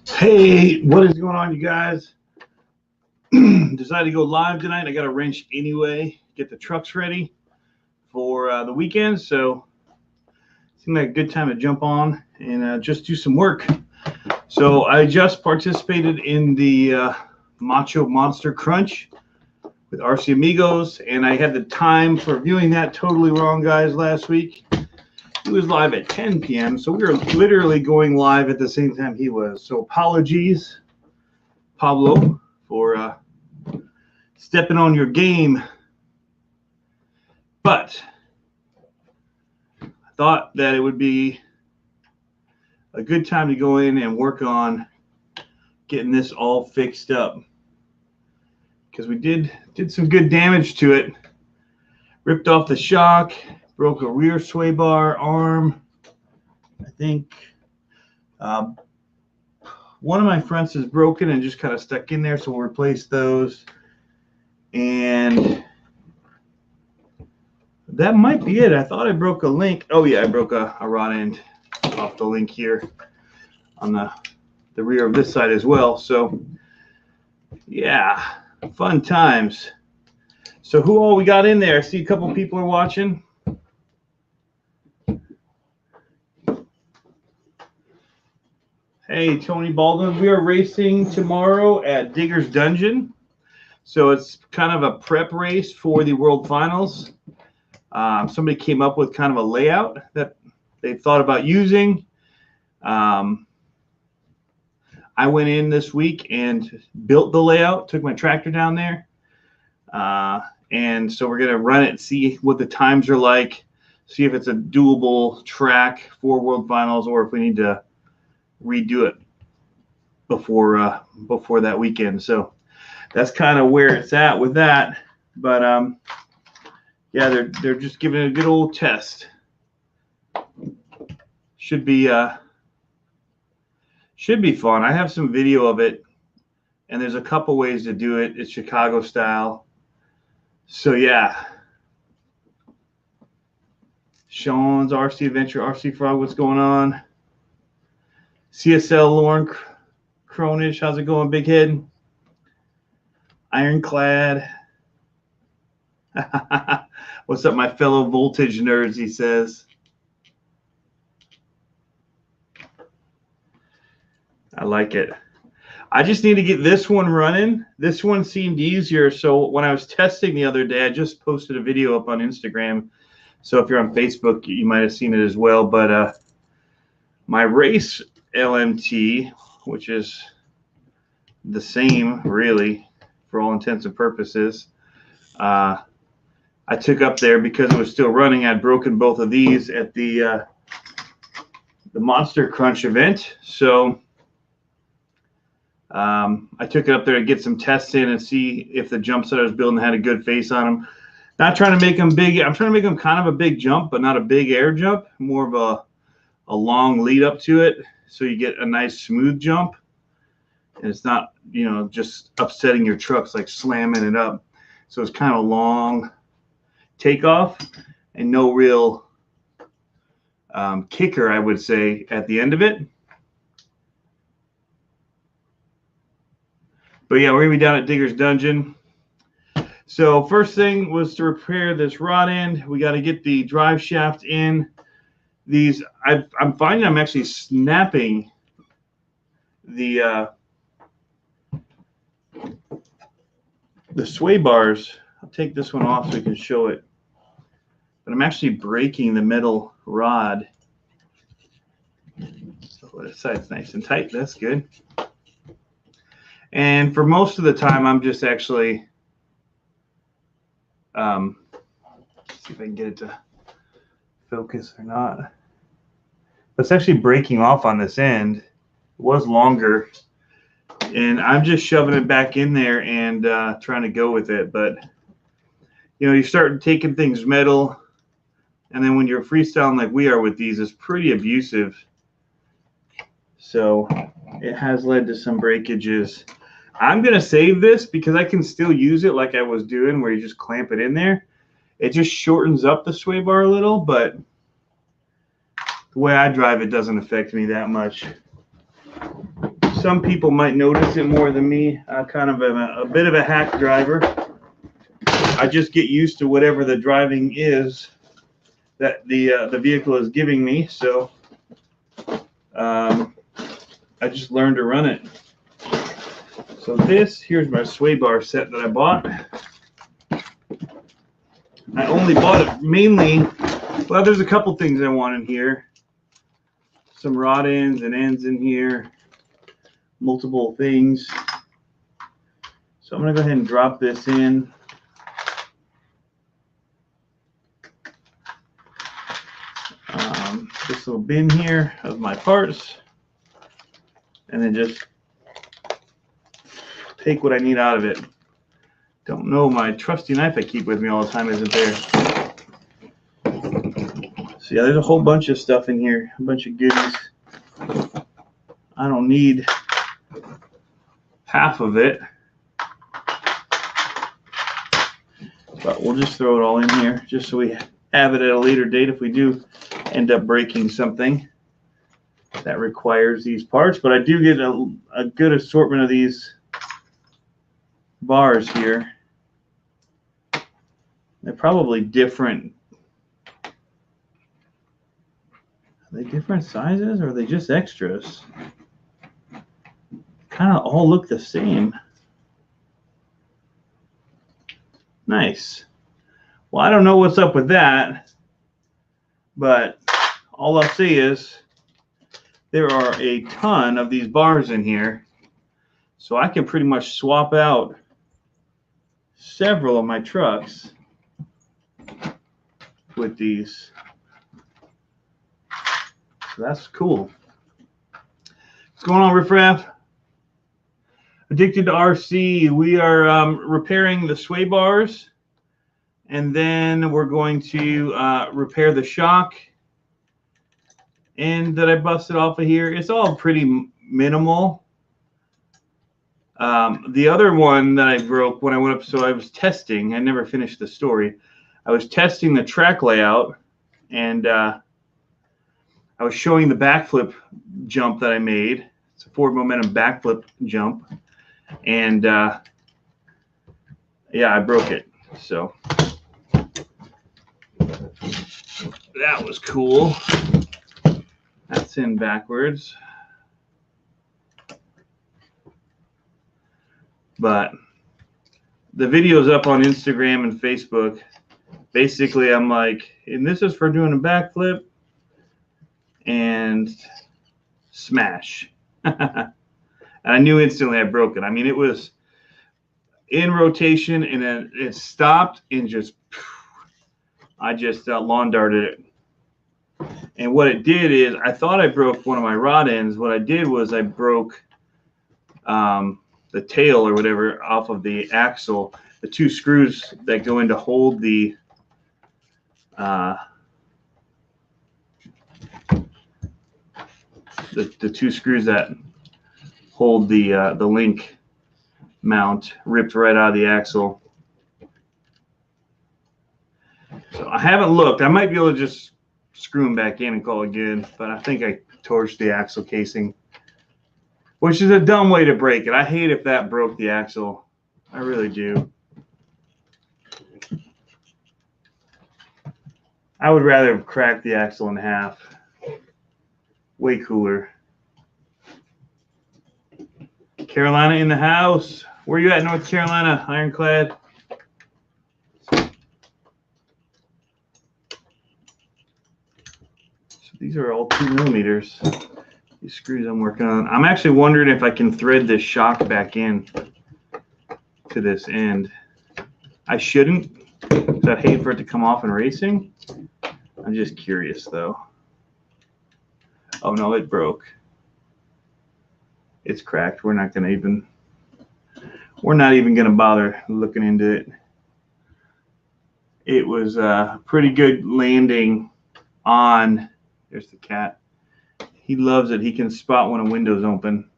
Hey, what is going on, you guys? Decided to go live tonight. I got a wrench anyway, get the trucks ready for the weekend, so it seemed like a good time to jump on and just do some work. So I just participated in the Macho Monster Crunch with RC Amigos, and I had the time for viewing that totally wrong, guys, last week. He was live at 10 p.m., so we were literally going live at the same time he was. So apologies, Pablo, for stepping on your game. But I thought that it would be a good time to go in and work on getting this all fixed up, because we did some good damage to it. Ripped off the shock, broke a rear sway bar arm. I think one of my fronts is broken and just kind of stuck in there, so we'll replace those. And that might be it. I thought I broke a link. Oh yeah, I broke a rod end off the link here on the rear of this side as well. So yeah, fun times. So who all we got in there? I see a couple people are watching. Hey, Tony Baldwin. We are racing tomorrow at Digger's Dungeon. So it's kind of a prep race for the World Finals. Somebody came up with kind of a layout that they thought about using. I went in this week and built the layout, took my tractor down there. And so we're going to run it, see what the times are like, see if it's a doable track for World Finals, or if we need to redo it before that weekend. So that's kind of where it's at with that. But yeah, they're just giving it a good old test. Should be fun. I have some video of it, and there's a couple ways to do it. It's Chicago style. So yeah, Sean's RC Adventure, RC Frog, what's going on? CSL Lauren Cronish, how's it going, big head? Ironclad. What's up, my fellow voltage nerds, he says. I like it. I just need to get this one running. This one seemed easier. So when I was testing the other day, I just posted a video up on Instagram. So if you're on Facebook, you might have seen it as well. But my race LMT, which is the same really for all intents and purposes, I took up there because it was still running. I'd broken both of these at the Monster Crunch event. So I took it up there to get some tests in and see if the jumps that I was building had a good face on them. Not trying to make them big. I'm trying to make them kind of a big jump, but not a big air jump. More of a long lead up to it, so you get a nice smooth jump, and it's not, you know, just upsetting your trucks, like slamming it up. So it's kind of a long takeoff and no real kicker, I would say, at the end of it. But yeah, we're gonna be down at Digger's Dungeon. So first thing was to repair this rod end. We got to get the drive shaft in. These, I'm finding I'm actually snapping the sway bars. I'll take this one off so we can show it. But I'm actually breaking the metal rod. So this side's nice and tight. That's good. And for most of the time, I'm just actually, let's see if I can get it to focus or not. But it's actually breaking off on this end. It was longer. And I'm just shoving it back in there and trying to go with it. But, you know, you start taking things metal, and then when you're freestyling like we are with these, it's pretty abusive. So it has led to some breakages. I'm going to save this because I can still use it like I was doing, where you just clamp it in there. It just shortens up the sway bar a little, but The way I drive it doesn't affect me that much. Some people might notice it more than me. I kind of am a bit of a hack driver. I just get used to whatever the driving is that the vehicle is giving me. So I just learned to run it. So here's my sway bar set that I bought. I only bought it mainly, well, there's a couple things I want in here. Some rod ends and ends in here, multiple things. So I'm going to go ahead and drop this in. This little bin here of my parts, and then just take what I need out of it. Don't know, my trusty knife I keep with me all the time isn't there. So yeah, there's a whole bunch of stuff in here, a bunch of goodies. I don't need half of it, but we'll just throw it all in here just so we have it at a later date if we do end up breaking something that requires these parts. But I do get a good assortment of these bars here. They're probably different. Are they different sizes or are they just extras? Kind of all look the same. Nice. Well, I don't know what's up with that, but all I'll say is there are a ton of these bars in here, so I can pretty much swap out several of my trucks with these. So that's cool. What's going on, Riff Raff? Addicted to RC. We are repairing the sway bars, and then we're going to repair the shock end that I busted off of here. It's all pretty minimal. The other one that I broke when I went up, so I was testing. I never finished the story. I was testing the track layout, and I was showing the backflip jump that I made. It's a forward momentum backflip jump. And yeah, I broke it. So that was cool. That's in backwards. But the video's up on Instagram and Facebook. Basically, I'm like, and this is for doing a backflip and smash. And I knew instantly I broke it. I mean, it was in rotation and then it stopped and just, I just lawn darted it. And what it did is, I thought I broke one of my rod ends. What I did was I broke the tail or whatever off of the axle, the two screws that go in to hold the two screws that hold the link mount ripped right out of the axle. So I haven't looked. I might be able to just screw them back in and call it good, but I think I torched the axle casing, which is a dumb way to break it. I hate if that broke the axle. I really do. I would rather have cracked the axle in half. Way cooler. Carolina in the house. Where you at, North Carolina? Ironclad. So these are all 2mm. These screws I'm working on. I'm actually wondering if I can thread this shock back in to this end. I shouldn't, because I'd hate for it to come off in racing. I'm just curious though. Oh no, it broke. It's cracked. We're not even gonna bother looking into it. It was a pretty good landing on, there's the cat. He loves it. He can spot when a window's open.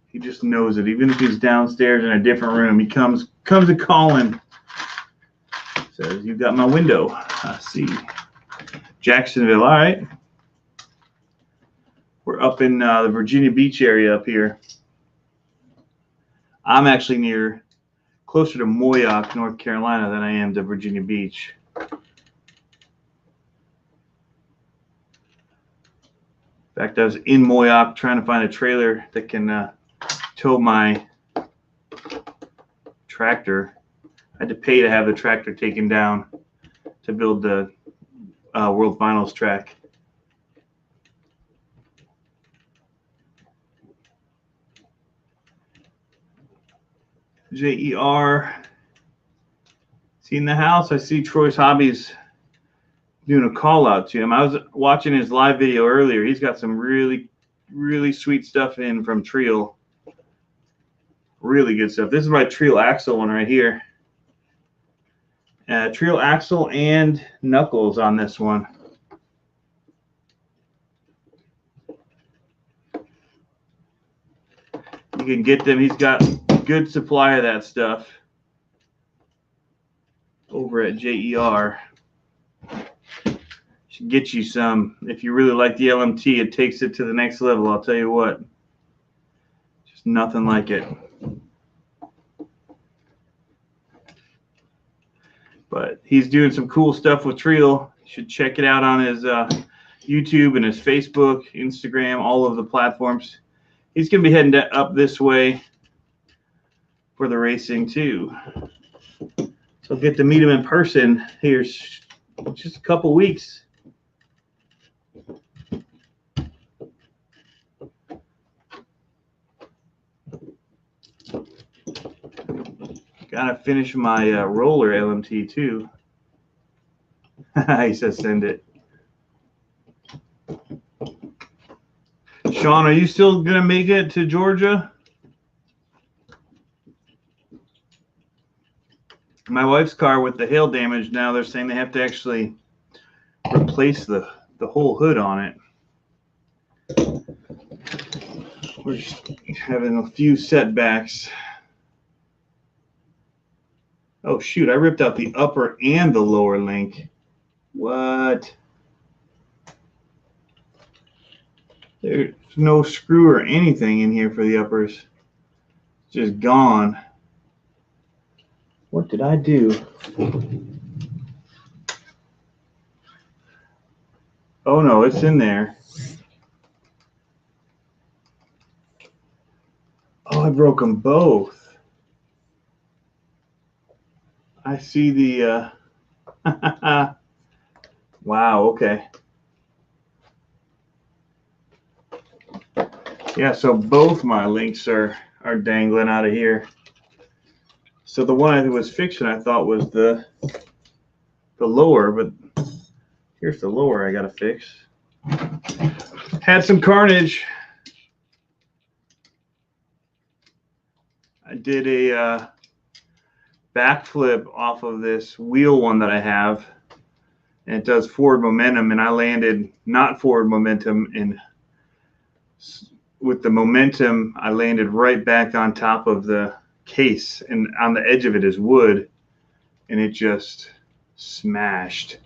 He just knows it. Even if he's downstairs in a different room, he comes a calling. Says, "You got my window." I see. Jacksonville, all right. We're up in the Virginia Beach area up here. I'm actually closer to Moyock, North Carolina than I am to Virginia Beach. In fact, I was in Moyock trying to find a trailer that can tow my tractor. I had to pay to have the tractor taken down to build the World Finals track. JER. See in the house, I see Troy's Hobbies doing a call out to him. I was watching his live video earlier. He's got some really, really sweet stuff in from Treel. Really good stuff. This is my Treel axle one right here. Treel axle and knuckles on this one. You can get them. He's got a good supply of that stuff over at JER. Should get you some. If you really like the LMT, it takes it to the next level. I'll tell you what. Just nothing like it. But he's doing some cool stuff with Treel. You should check it out on his YouTube and his Facebook, Instagram, all of the platforms. He's going to be heading up this way for the racing too. So I'll get to meet him in person here just a couple weeks. Gotta finish my roller LMT too. He says send it. Sean, are you still gonna make it to Georgia? My wife's car with the hail damage now, they're saying they have to actually replace the whole hood on it. We're just having a few setbacks. Oh shoot, I ripped out the upper and the lower link. What? There's no screw or anything in here for the uppers. It's just gone. What did I do? Oh no, it's in there. Oh, I broke them both. I see the wow, okay. Yeah, so both my links are dangling out of here. So the one I was fixing I thought was the lower, but here's the lower I gotta fix. Had some carnage. I did a backflip off of this wheel one that I have, and it does forward momentum, and I landed not forward momentum, and with the momentum I landed right back on top of the case, and on the edge of it is wood, and it just smashed.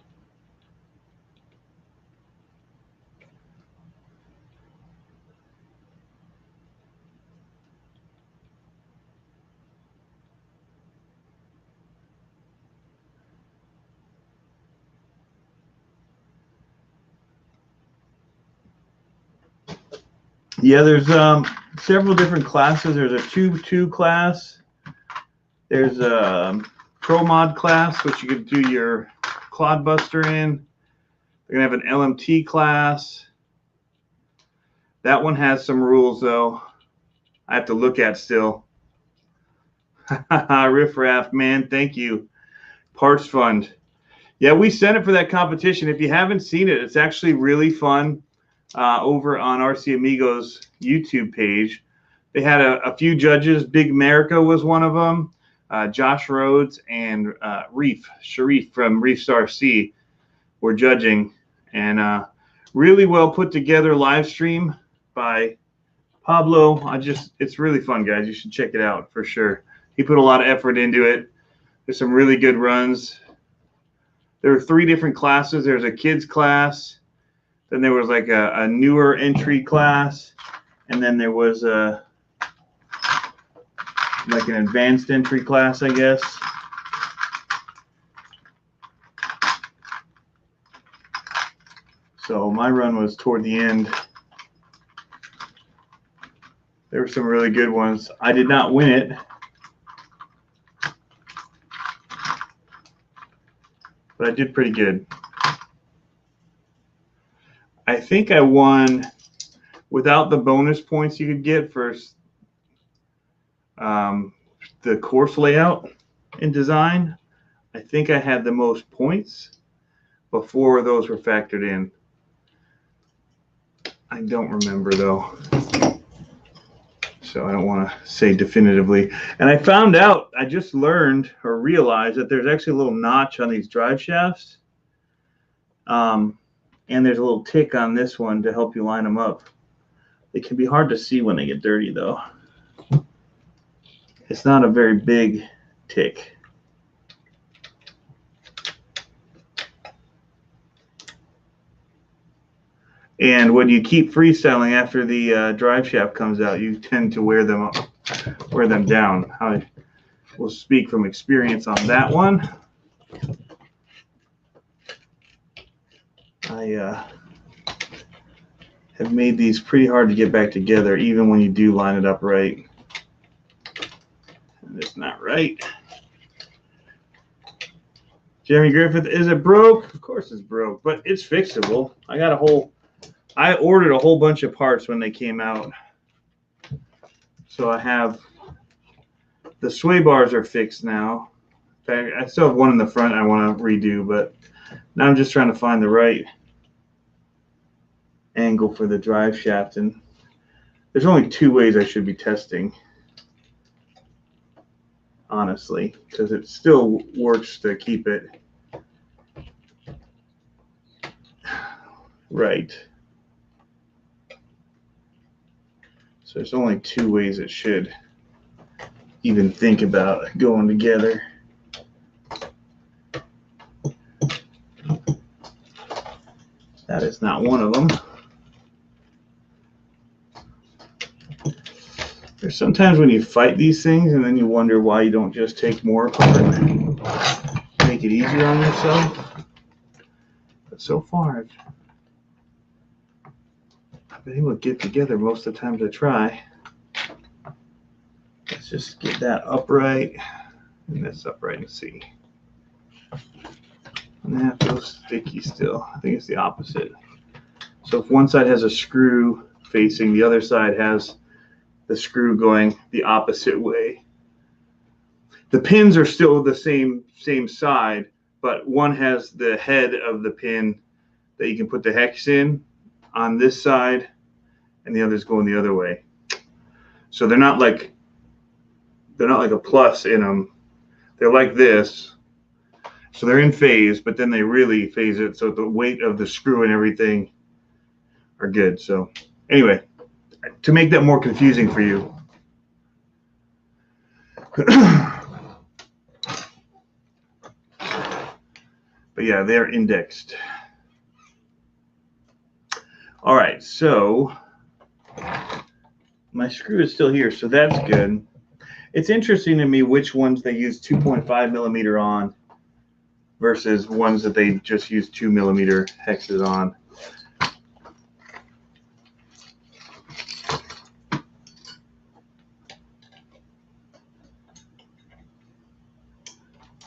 Yeah, there's several different classes. There's a Tube 2 class. There's a Pro Mod class, which you can do your Clodbuster in. They're going to have an LMT class. That one has some rules, though, I have to look at still. Riff Raff, man, thank you. Parts Fund. Yeah, we sent it for that competition. If you haven't seen it, it's actually really fun. Over on RC Amigos YouTube page. They had a few judges. Big America was one of them. Josh Rhodes and Sharif from Reefs RC were judging. And really well put together live stream by Pablo. It's really fun, guys. You should check it out for sure. He put a lot of effort into it. There's some really good runs. There are 3 different classes. There's a kids class. Then there was like a newer entry class, and then there was a like an advanced entry class, I guess. So my run was toward the end. There were some really good ones. I did not win it, but I did pretty good. I think I won without the bonus points you could get for the course layout and design. I think I had the most points before those were factored in. I don't remember though, so I don't want to say definitively. And I found out, I just learned or realized that there's actually a little notch on these drive shafts. And there's a little tick on this one to help you line them up. It can be hard to see when they get dirty though. It's not a very big tick. And when you keep freestyling after the drive shaft comes out, you tend to wear them down. I will speak from experience on that one. I have made these pretty hard to get back together, even when you do line it up right. And it's not right. Jeremy Griffith, is it broke? Of course it's broke, but it's fixable. I ordered a whole bunch of parts when they came out. So I have the sway bars are fixed now. In fact, I still have one in the front I want to redo, but now I'm just trying to find the right angle for the drive shaft, and there's only two ways I should be testing, honestly, because it still works to keep it right. So there's only two ways it should even think about going together. That is not one of them. There's sometimes when you fight these things and then you wonder why you don't just take more apart and make it easier on yourself. But so far, I've been able to get together most of the times I try. Let's just get that upright and this upright and see. And that feels sticky still. I think it's the opposite. So if one side has a screw facing, the other side has the screw going the opposite way. The pins are still the same side, but one has the head of the pin that you can put the hex in on this side, and the other's going the other way. So they're not like a plus in them. They're like this. So they're in phase, but then they really phase it so the weight of the screw and everything are good. So anyway, to make that more confusing for you. But yeah, they're indexed. All right, so my screw is still here, so that's good. It's interesting to me which ones they use 2.5 millimeter on versus ones that they just use 2 millimeter hexes on.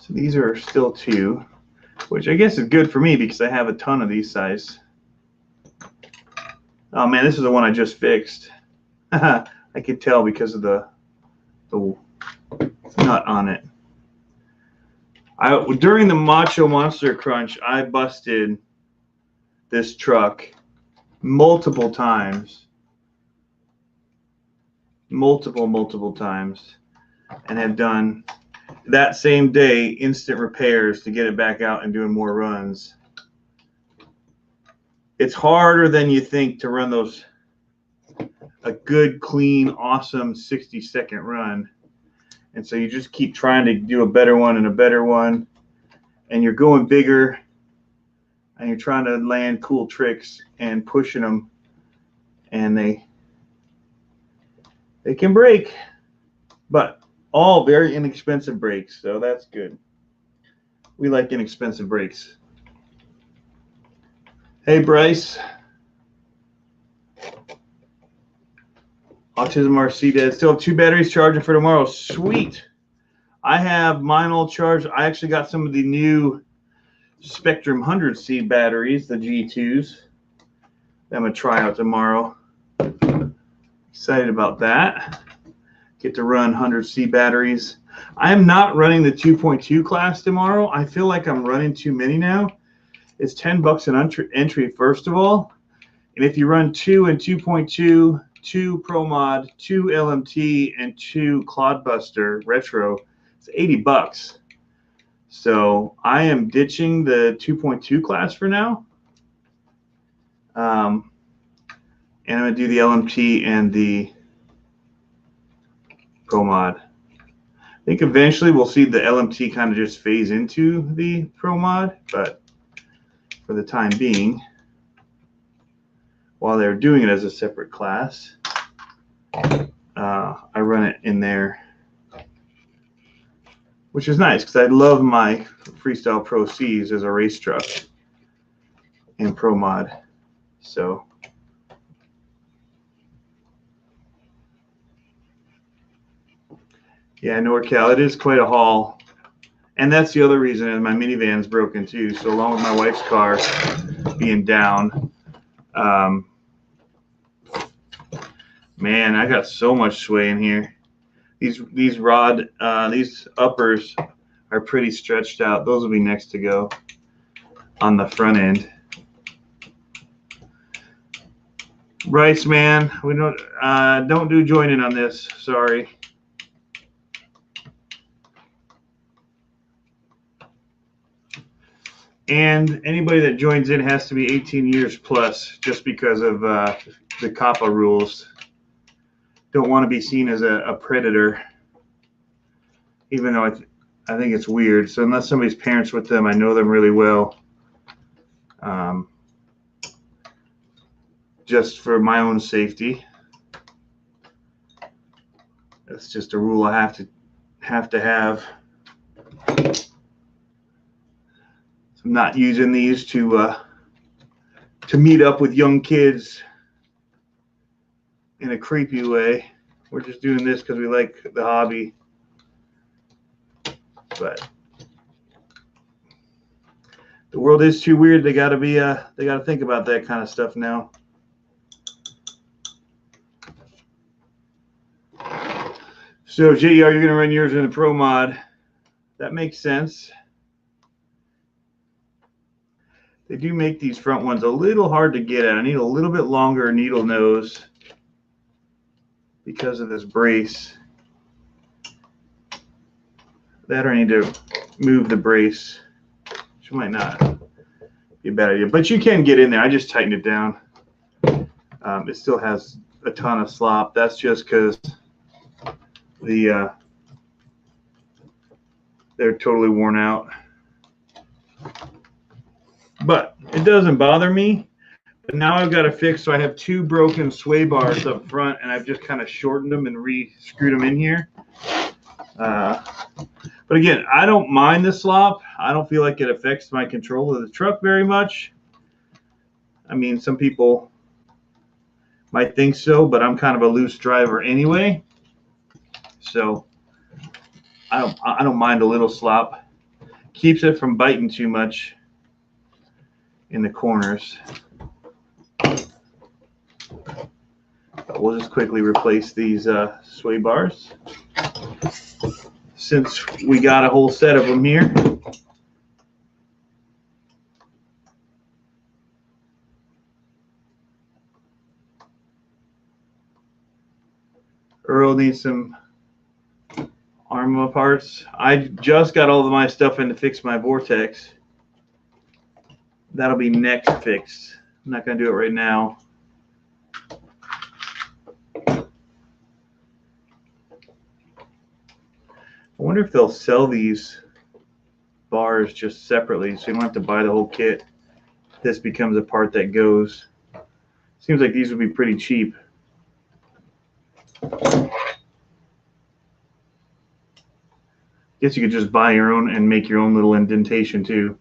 So these are still 2, which I guess is good for me because I have a ton of these size. Oh man, this is the one I just fixed. I could tell because of the nut on it. During the Macho Monster Crunch, I busted this truck multiple times, multiple times, and have done that same day instant repairs to get it back out and doing more runs. It's harder than you think to run those, a good, clean, awesome 60-second run. And so you just keep trying to do a better one and a better one, and you're going bigger and you're trying to land cool tricks and pushing them, and they can break, but all very inexpensive brakes, so that's good. We like inexpensive brakes. Hey, Bryce. Autism RC Dad. Still have 2 batteries charging for tomorrow. Sweet. I have mine all charged. I actually got some of the new Spectrum 100C batteries, the G2s. I'm going to try out tomorrow. Excited about that. Get to run 100C batteries. I am not running the 2.2 class tomorrow. I feel like I'm running too many now. It's $10 an entry, first of all. And if you run 2 and 2.2, 2 Pro Mod, 2 LMT, and 2 Clodbuster Retro, it's $80. So I am ditching the 2.2 class for now. And I'm going to do the LMT and the Pro Mod. I think eventually we'll see the LMT kind of just phase into the Pro Mod, but for the time being, while they're doing it as a separate class, I run it in there, which is nice because I love my Freestyle Pro Cs as a race truck and Pro Mod. So yeah, NorCal, it is quite a haul. And that's the other reason is my minivan's broken too. So along with my wife's car being down, man, I got so much sway in here. These uppers are pretty stretched out. Those will be next to go on the front end. Rice, man, we don't do joining on this. Sorry. And anybody that joins in has to be 18 years plus, just because of the COPPA rules. Don't want to be seen as a predator, even though I think it's weird. So unless somebody's parents with them, I know them really well. Just for my own safety, that's just a rule I have to have. I'm not using these to meet up with young kids in a creepy way. We're just doing this because we like the hobby. But the world is too weird. They gotta think about that kind of stuff now. So JR, you're gonna run yours in the Pro Mod. That makes sense. They do make these front ones a little hard to get at. I need a little bit longer needle nose because of this brace. That or I need to move the brace, which might not be a bad idea. But you can get in there. I just tightened it down. It still has a ton of slop. That's just because they're totally worn out. But it doesn't bother me. But now I've got to fix, so I have 2 broken sway bars up front, and I've just kind of shortened them and re-screwed them in here. But again, I don't mind the slop. I don't feel like it affects my control of the truck very much. I mean, some people might think so, but I'm kind of a loose driver anyway. So I don't mind a little slop. Keeps it from biting too much in the corners. But we'll just quickly replace these sway bars, since we got a whole set of them here. Earl needs some armor parts. I just got all of my stuff in to fix my vortex. That'll be next fixed. I'm not going to do it right now. I wonder if they'll sell these bars just separately so you don't have to buy the whole kit. this becomes a part that goes. Seems like these would be pretty cheap. Guess you could just buy your own and make your own little indentation too.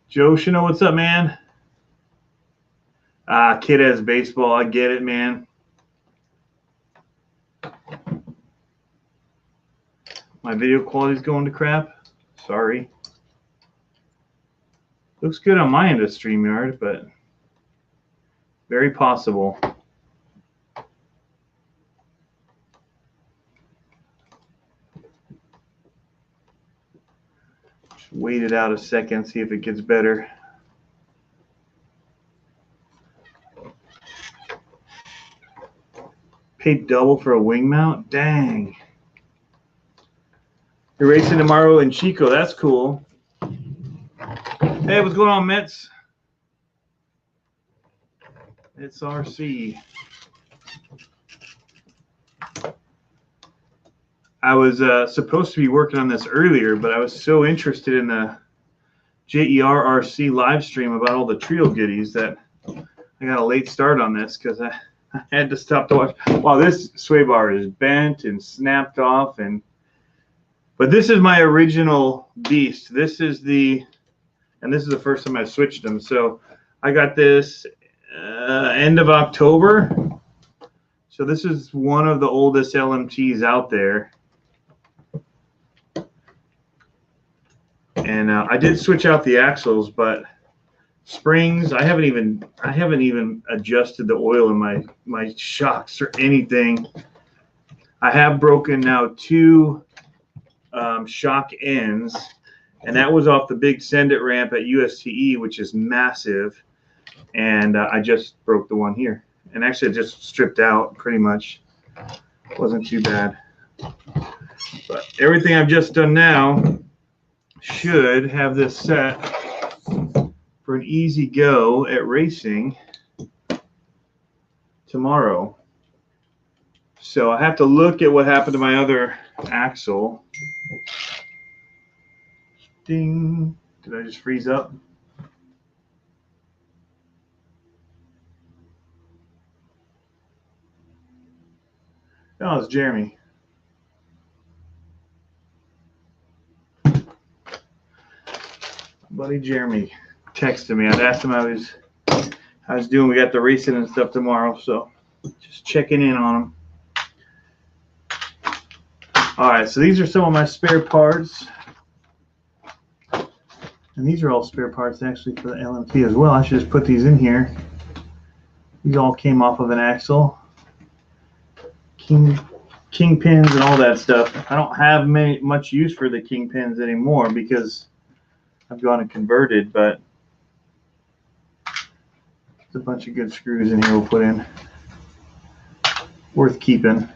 Joe Chanel, what's up, man? Kid has baseball. I get it, man. My video quality's going to crap. Sorry. Looks good on my end of StreamYard, but very possible. Just wait it out a second, see if it gets better. Paid double for a wing mount? Dang. You're racing tomorrow in Chico. That's cool. Hey, what's going on, Mets? It's RC. I was supposed to be working on this earlier, but I was so interested in the JERRC live stream about all the trio goodies that I got a late start on this because I had to stop to watch. Wow, this sway bar is bent and snapped off, but this is my original beast. This is the first time I switched them. So I got this end of October. So this is one of the oldest LMTs out there. And I did switch out the axles, but springs, I haven't even adjusted the oil in my shocks or anything. I have broken now 2 shock ends, and that was off the big send it ramp at USTE, which is massive. And I just broke the one here, and actually it just stripped out pretty much. Wasn't too bad. But everything I've just done now should have this set for an easy go at racing tomorrow. So I have to look at what happened to my other axle. Ding. Did I just freeze up? No, it's Jeremy. Buddy Jeremy texted me. I'd asked him how I was doing. We got the racing and stuff tomorrow, so just checking in on him. All right, so these are some of my spare parts. And these are all spare parts actually for the LMT as well. I should just put these in here. These all came off of an axle. Kingpins and all that stuff. I don't have much use for the kingpins anymore because I've gone and converted, but there's a bunch of good screws in here we'll put in. Worth keeping.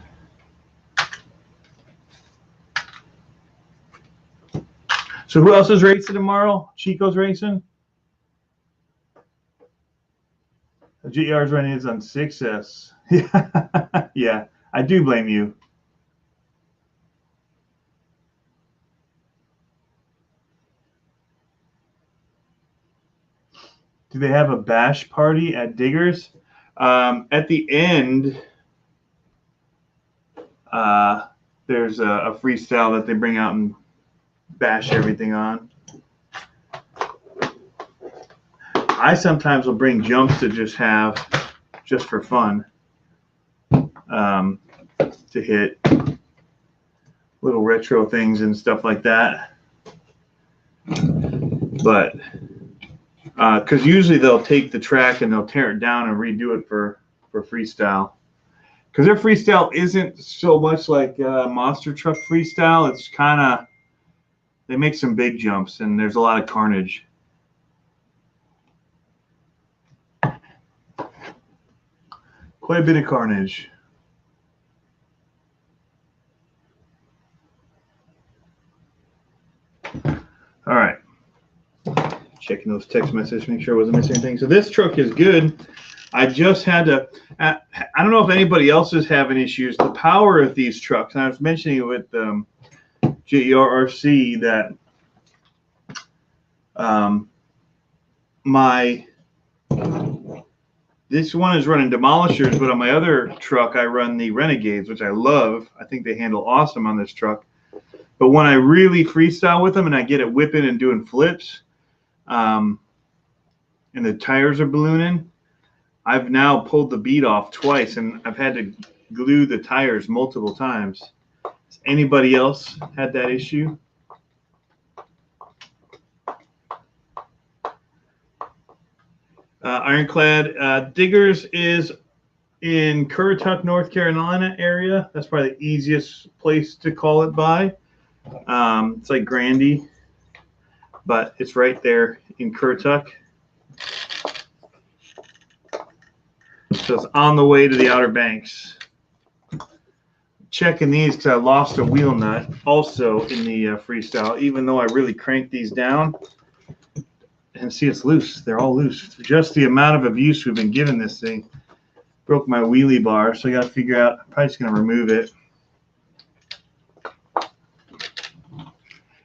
So who else is racing tomorrow? Chico's racing? The GER's running is on 6S. Yeah, I do blame you. Do they have a bash party at Diggers? At the end, there's a freestyle that they bring out and bash everything on. I sometimes will bring jumps to just for fun, to hit little retro things and stuff like that. But because usually they'll take the track and they'll tear it down and redo it for freestyle. Because their freestyle isn't so much like monster truck freestyle. It's kind of, they make some big jumps and there's a lot of carnage. Quite a bit of carnage. All right. Checking those text messages, make sure I wasn't missing anything. So this truck is good. I just had to, I don't know if anybody else is having issues. The power of these trucks, and I was mentioning it with JERRC that This one is running demolishers, but on my other truck I run the Renegades, which I love. I think they handle awesome on this truck. But when I really freestyle with them and I get it whipping and doing flips, and the tires are ballooning, I've now pulled the bead off twice, and I've had to glue the tires multiple times. Has anybody else had that issue? Ironclad Diggers is in Currituck, North Carolina area. That's probably the easiest place to call it by. It's like Grandy, but it's right there in Currituck. So it's on the way to the Outer Banks. Checking these because I lost a wheel nut also in the freestyle, even though I really cranked these down. And see, it's loose. They're all loose. Just the amount of abuse we've been giving this thing broke my wheelie bar, so I got to figure out. I'm probably just going to remove it.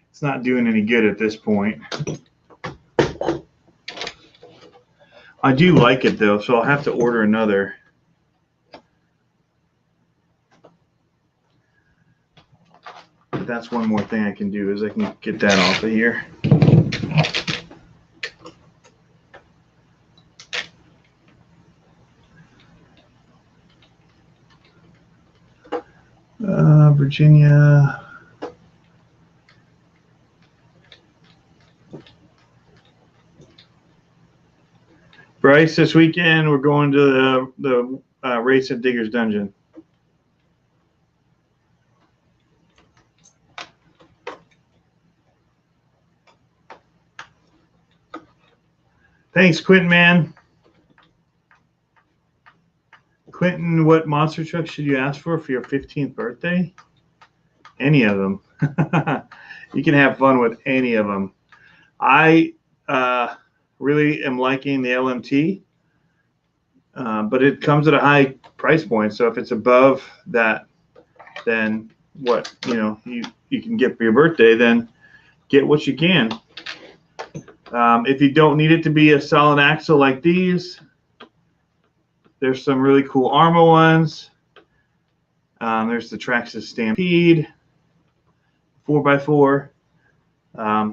It's not doing any good at this point. I do like it though, so I'll have to order another. But that's one more thing I can do is I can get that off of here. Virginia. Bryce, this weekend we're going to the race at Digger's Dungeon. Thanks, Quentin, man. Quentin, what monster truck should you ask for your 15th birthday? Any of them. You can have fun with any of them. I really am liking the LMT, but it comes at a high price point. So if it's above that, then what you can get for your birthday, then get what you can. If you don't need it to be a solid axle like these, there's some really cool Arma ones. There's the Traxxas Stampede 4x4.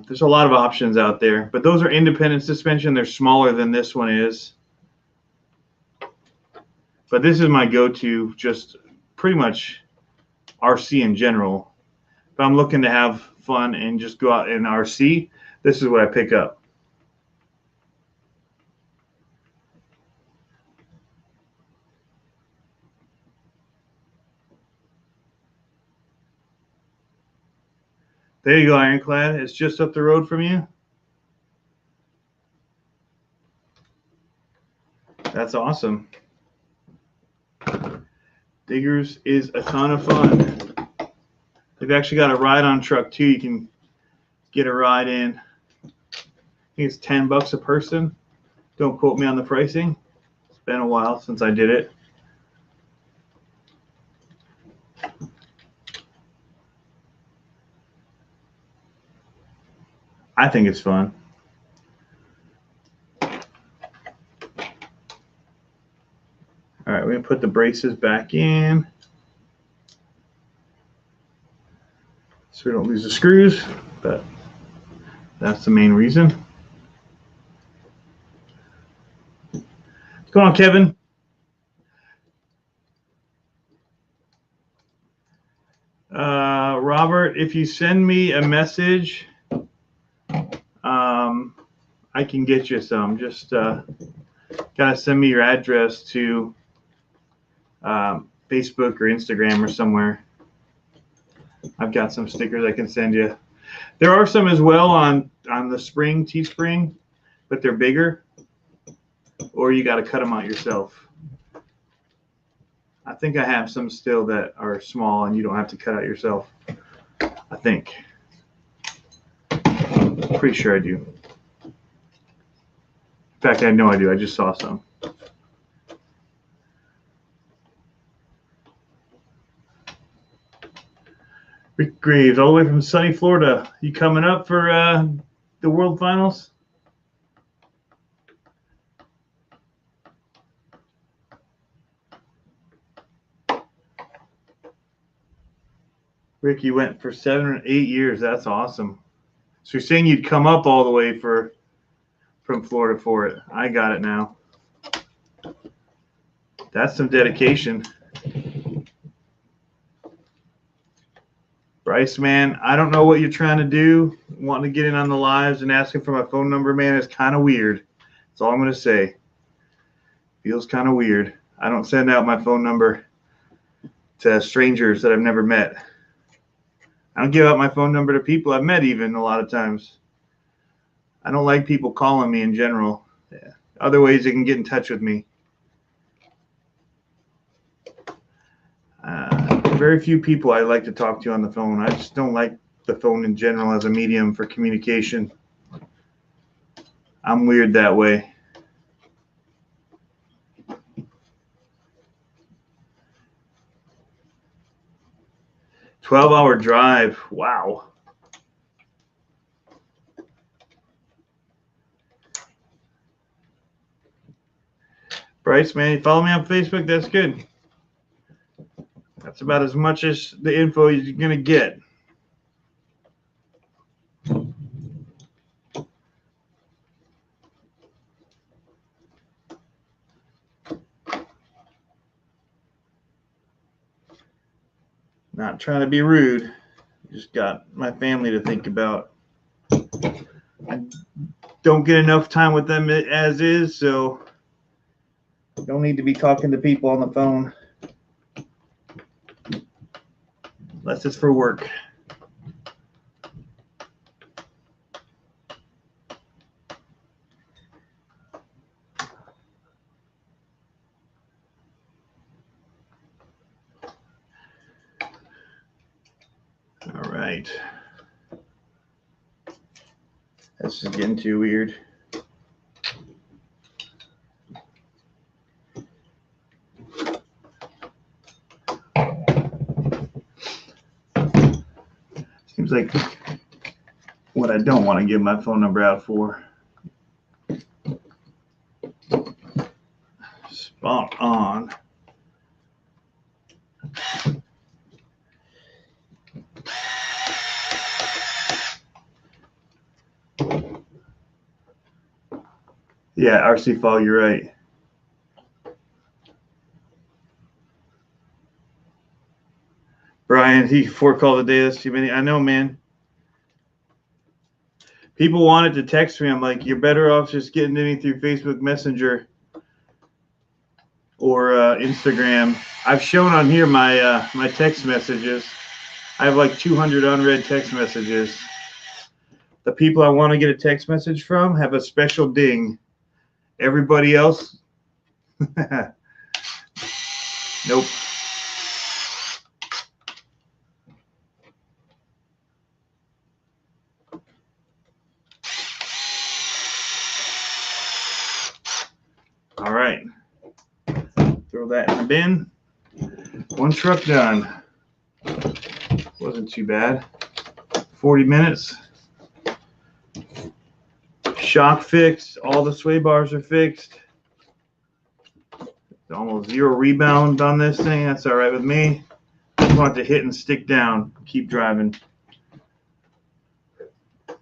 There's a lot of options out there, but those are independent suspension. They're smaller than this one is. But this is my go-to, just pretty much RC in general. If I'm looking to have fun and just go out in RC, this is what I pick up. There you go, Ironclad. It's just up the road from you. That's awesome. Diggers is a ton of fun. They've actually got a ride-on truck too. You can get a ride in. I think it's $10 a person. Don't quote me on the pricing. It's been a while since I did it. I think it's fun. All right, we're gonna put the braces back in so we don't lose the screws, but that's the main reason. What's going on, Kevin? Robert, if you send me a message, I can get you some. Just gotta send me your address to Facebook or Instagram or somewhere. I've got some stickers I can send you. There are some as well on the Spring, Teespring, but they're bigger, or you got to cut them out yourself. I think I have some still that are small and you don't have to cut out yourself. I think. Pretty sure I do. In fact, I know I do. I just saw some. Rick Graves, all the way from sunny Florida. You coming up for the World Finals? Rick, you went for 7 or 8 years. That's awesome. So you're saying you'd come up all the way from Florida for it. I got it now. That's some dedication. Bryce, man, I don't know what you're trying to do. Wanting to get in on the lives and asking for my phone number, man, is kind of weird. That's all I'm going to say. Feels kind of weird. I don't send out my phone number to strangers that I've never met. I don't give out my phone number to people I've met even a lot of times. I don't like people calling me in general. Yeah. Other ways they can get in touch with me. Very few people I like to talk to on the phone. I just don't like the phone in general as a medium for communication. I'm weird that way. "12-hour drive. Wow. Bryce, man, you follow me on Facebook? That's good. That's about as much as the info you're going to get. Not trying to be rude. Just got my family to think about. I don't get enough time with them as is, so don't need to be talking to people on the phone. Unless it's for work. All right. This is getting too weird. Seems like what I don't want to give my phone number out for. Spot on. Yeah, RC Fall, you're right. Brian, he called a day. That's too many. I know, man. People wanted to text me. I'm like, you're better off just getting to me through Facebook Messenger or Instagram. I've shown on here my my text messages. I have like 200 unread text messages. The people I want to get a text message from have a special ding. Everybody else, nope. All right. Throw that in the bin. One truck done. Wasn't too bad. 40 minutes. Shock fixed. All the sway bars are fixed. Almost zero rebound on this thing. That's all right with me. Just want to hit and stick down. Keep driving.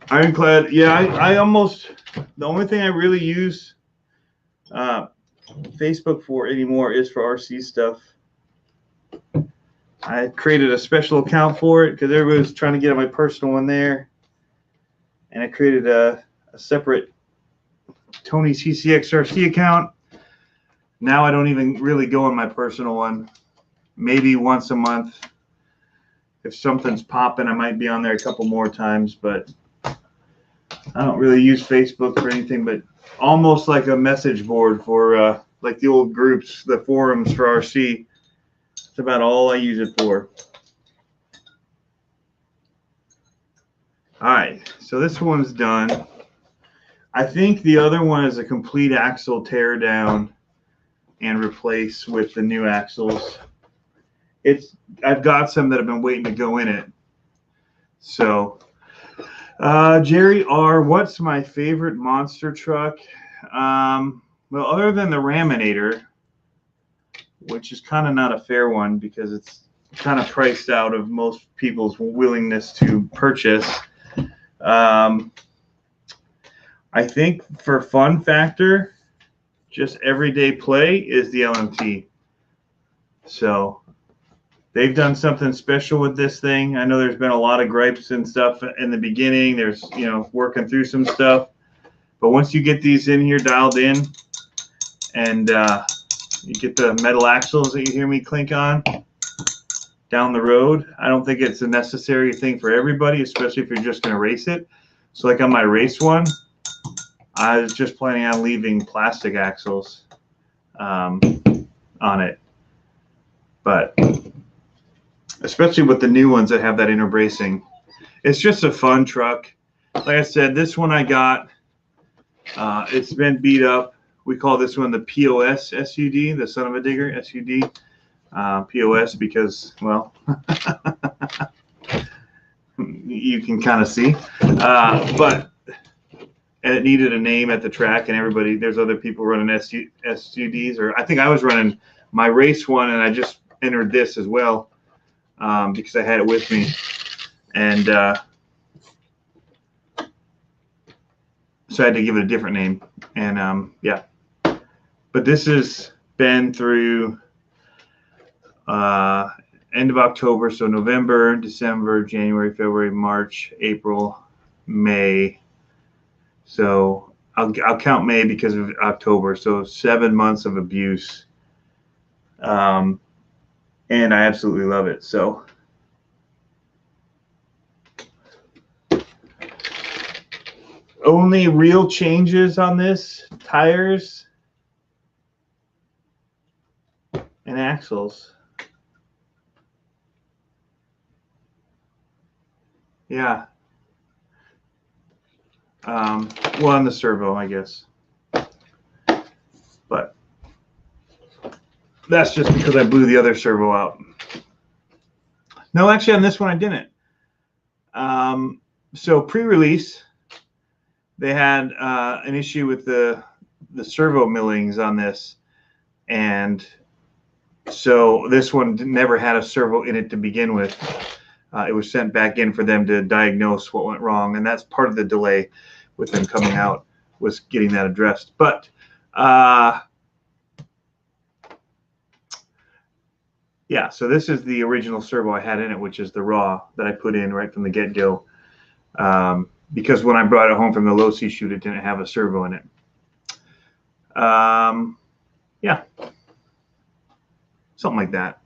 Ironclad. Yeah, I almost, the only thing I really use Facebook for anymore is for RC stuff. I created a special account for it because everybody was trying to get on my personal one there. And I created a separate Tony CCXRC account. Now I don't even really go on my personal one. Maybe once a month. If something's popping, I might be on there a couple more times, but I don't really use Facebook for anything but almost like a message board for like the old groups, the forums for RC. That's about all I use it for. All right, so this one's done. I think the other one is a complete axle tear down and replace with the new axles. I've got some that have been waiting to go in it. So Jerry R, what's my favorite monster truck? Well, other than the Raminator, which is kind of not a fair one because it's kind of priced out of most people's willingness to purchase. I think for fun factor, just everyday play is the LMT. So they've done something special with this thing. I know there's been a lot of gripes and stuff in the beginning. There's, working through some stuff. But once you get these in here dialed in and you get the metal axles that you hear me clink on down the road, I don't think it's a necessary thing for everybody, especially if you're just going to race it. So like on my race one, I was just planning on leaving plastic axles on it. But especially with the new ones that have that inner bracing, it's just a fun truck. Like I said, this one I got, it's been beat up. We call this one the POS SUD, the son of a digger SUD. POS because, well, you can kind of see. And it needed a name at the track, and there's other people running SUDs, or I think I was running my race one, and I just entered this as well because I had it with me. And so I had to give it a different name. And yeah, but this has been through end of October, so November, December, January, February, March, April, May. So I'll count May because of October. So 7 months of abuse. And I absolutely love it. So only real changes on this: tires and axles. Yeah. Well, on the servo, I guess. But that's just because I blew the other servo out. No, actually, on this one I didn't. So pre-release, they had an issue with the servo millings on this, and so this one never had a servo in it to begin with. It was sent back in for them to diagnose what went wrong, and that's part of the delay with them coming out, was getting that addressed. But yeah, so this is the original servo I had in it, which is the raw that I put in right from the get-go, because when I brought it home from the low-C shoot, it didn't have a servo in it. Yeah, something like that.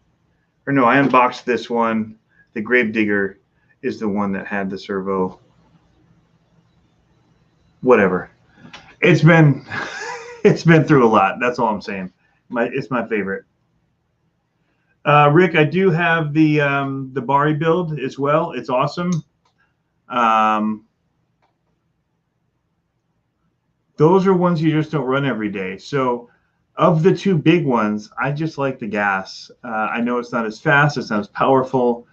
Or no, I unboxed this one. The Gravedigger is the one that had the servo. Whatever. It's been through a lot. That's all I'm saying. It's my favorite. Rick, I do have the Bari build as well. It's awesome. Those are ones you just don't run every day. So of the two big ones, I just like the gas. I know it's not as fast, it's not as powerful,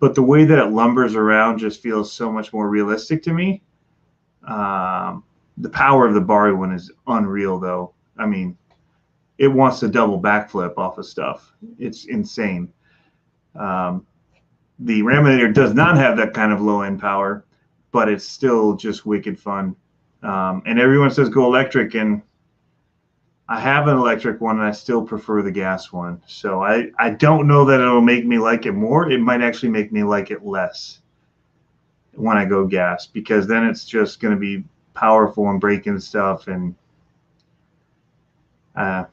but the way that it lumbers around just feels so much more realistic to me. The power of the Bari one is unreal, though. I mean, it wants to double backflip off of stuff. It's insane. The Raminator does not have that kind of low end power, but it's still just wicked fun. And everyone says go electric, and I have an electric one, and I still prefer the gas one. So I don't know that it'll make me like it more. It might actually make me like it less when I go gas, because then it's just going to be powerful and breaking stuff, and I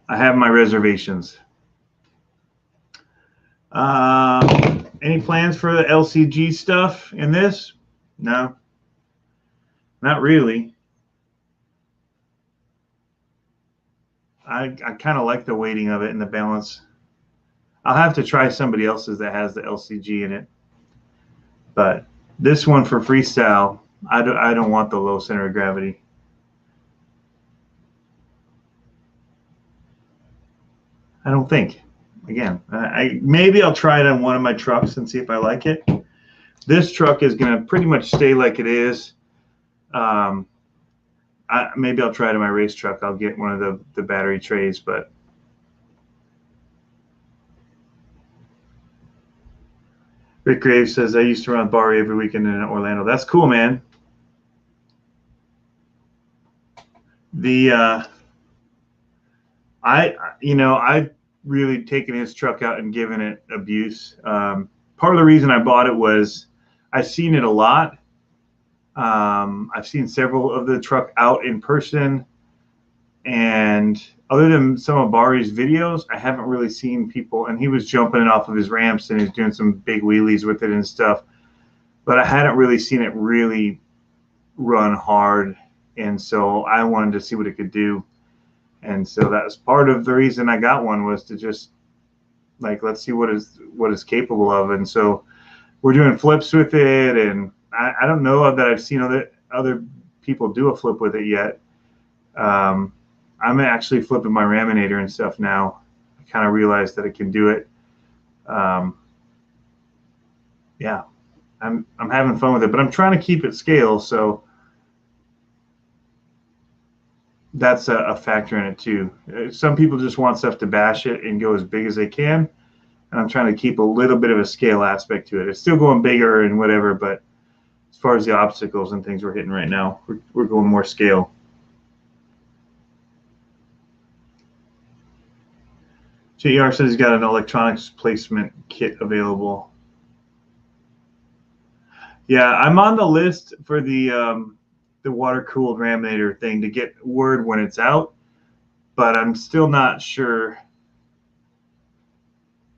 have my reservations. Any plans for the LCG stuff in this? No, not really. I kind of like the weighting of it and the balance. I'll have to try somebody else's that has the LCG in it. But this one for freestyle, I don't want the low center of gravity. I don't think. Again, maybe I'll try it on one of my trucks and see if I like it. This truck is going to pretty much stay like it is. Maybe I'll try it on my race truck. I'll get one of the battery trays, but Rick Graves says, I used to run Bari every weekend in Orlando. That's cool, man. I've really taken his truck out and given it abuse. Part of the reason I bought it was I've seen it a lot. I've seen several of the truck out in person, and other than some of Bari's videos, I haven't really seen people, and he was jumping it off of his ramps and he's doing some big wheelies with it and stuff, but I hadn't really seen it really run hard, and so I wanted to see what it could do. And so that was part of the reason I got one, was to just like, let's see what is capable of. And so we're doing flips with it, and I don't know that I've seen other people do a flip with it yet. I'm actually flipping my Raminator and stuff now. I kind of realized that it can do it. Yeah, I'm having fun with it, but I'm trying to keep it scale, so that's a factor in it too. Some people just want stuff to bash it and go as big as they can, and I'm trying to keep a little bit of a scale aspect to it. It's still going bigger and whatever, but as far as the obstacles and things we're hitting right now, we're going more scale. JR says he's got an electronics placement kit available. Yeah, I'm on the list for the water-cooled Raminator thing to get word when it's out, but I'm still not sure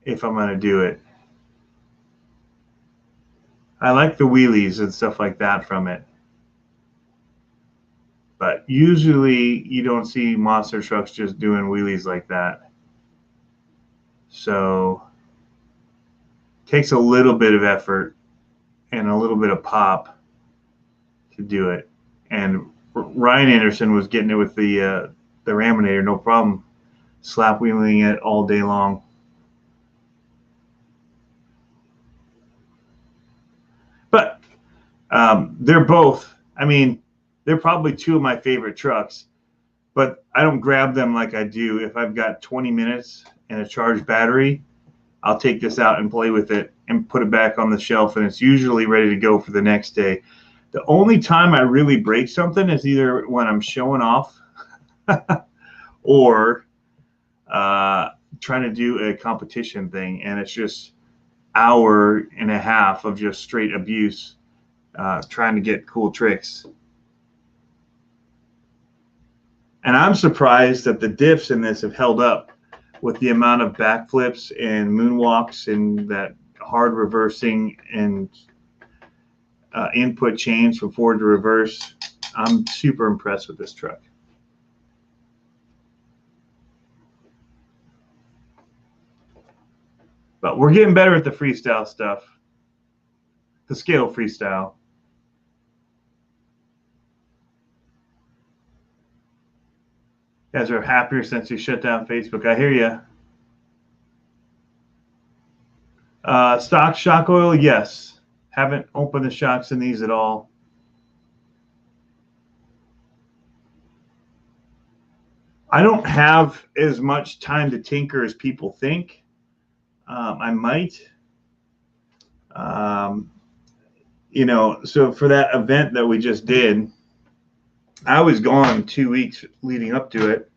if I'm going to do it. I like the wheelies and stuff like that from it, but usually you don't see monster trucks just doing wheelies like that. So it takes a little bit of effort and a little bit of pop to do it. And Ryan Anderson was getting it with the Raminator, no problem, slap wheeling it all day long. But they're both, I mean, they're probably two of my favorite trucks, but I don't grab them like I do. If I've got 20 minutes and a charged battery, I'll take this out and play with it and put it back on the shelf, and it's usually ready to go for the next day. The only time I really break something is either when I'm showing off or trying to do a competition thing, and it's just hour and a half of just straight abuse, trying to get cool tricks. And I'm surprised that the diffs in this have held up with the amount of backflips and moonwalks and that hard reversing and input change from forward to reverse. I'm super impressed with this truck. But we're getting better at the freestyle stuff, the scale freestyle. You guys are happier since you shut down Facebook. I hear you. Stock shock oil, yes. Haven't opened the shocks in these at all. I don't have as much time to tinker as people think. I might. So for that event that we just did, I was gone 2 weeks leading up to it,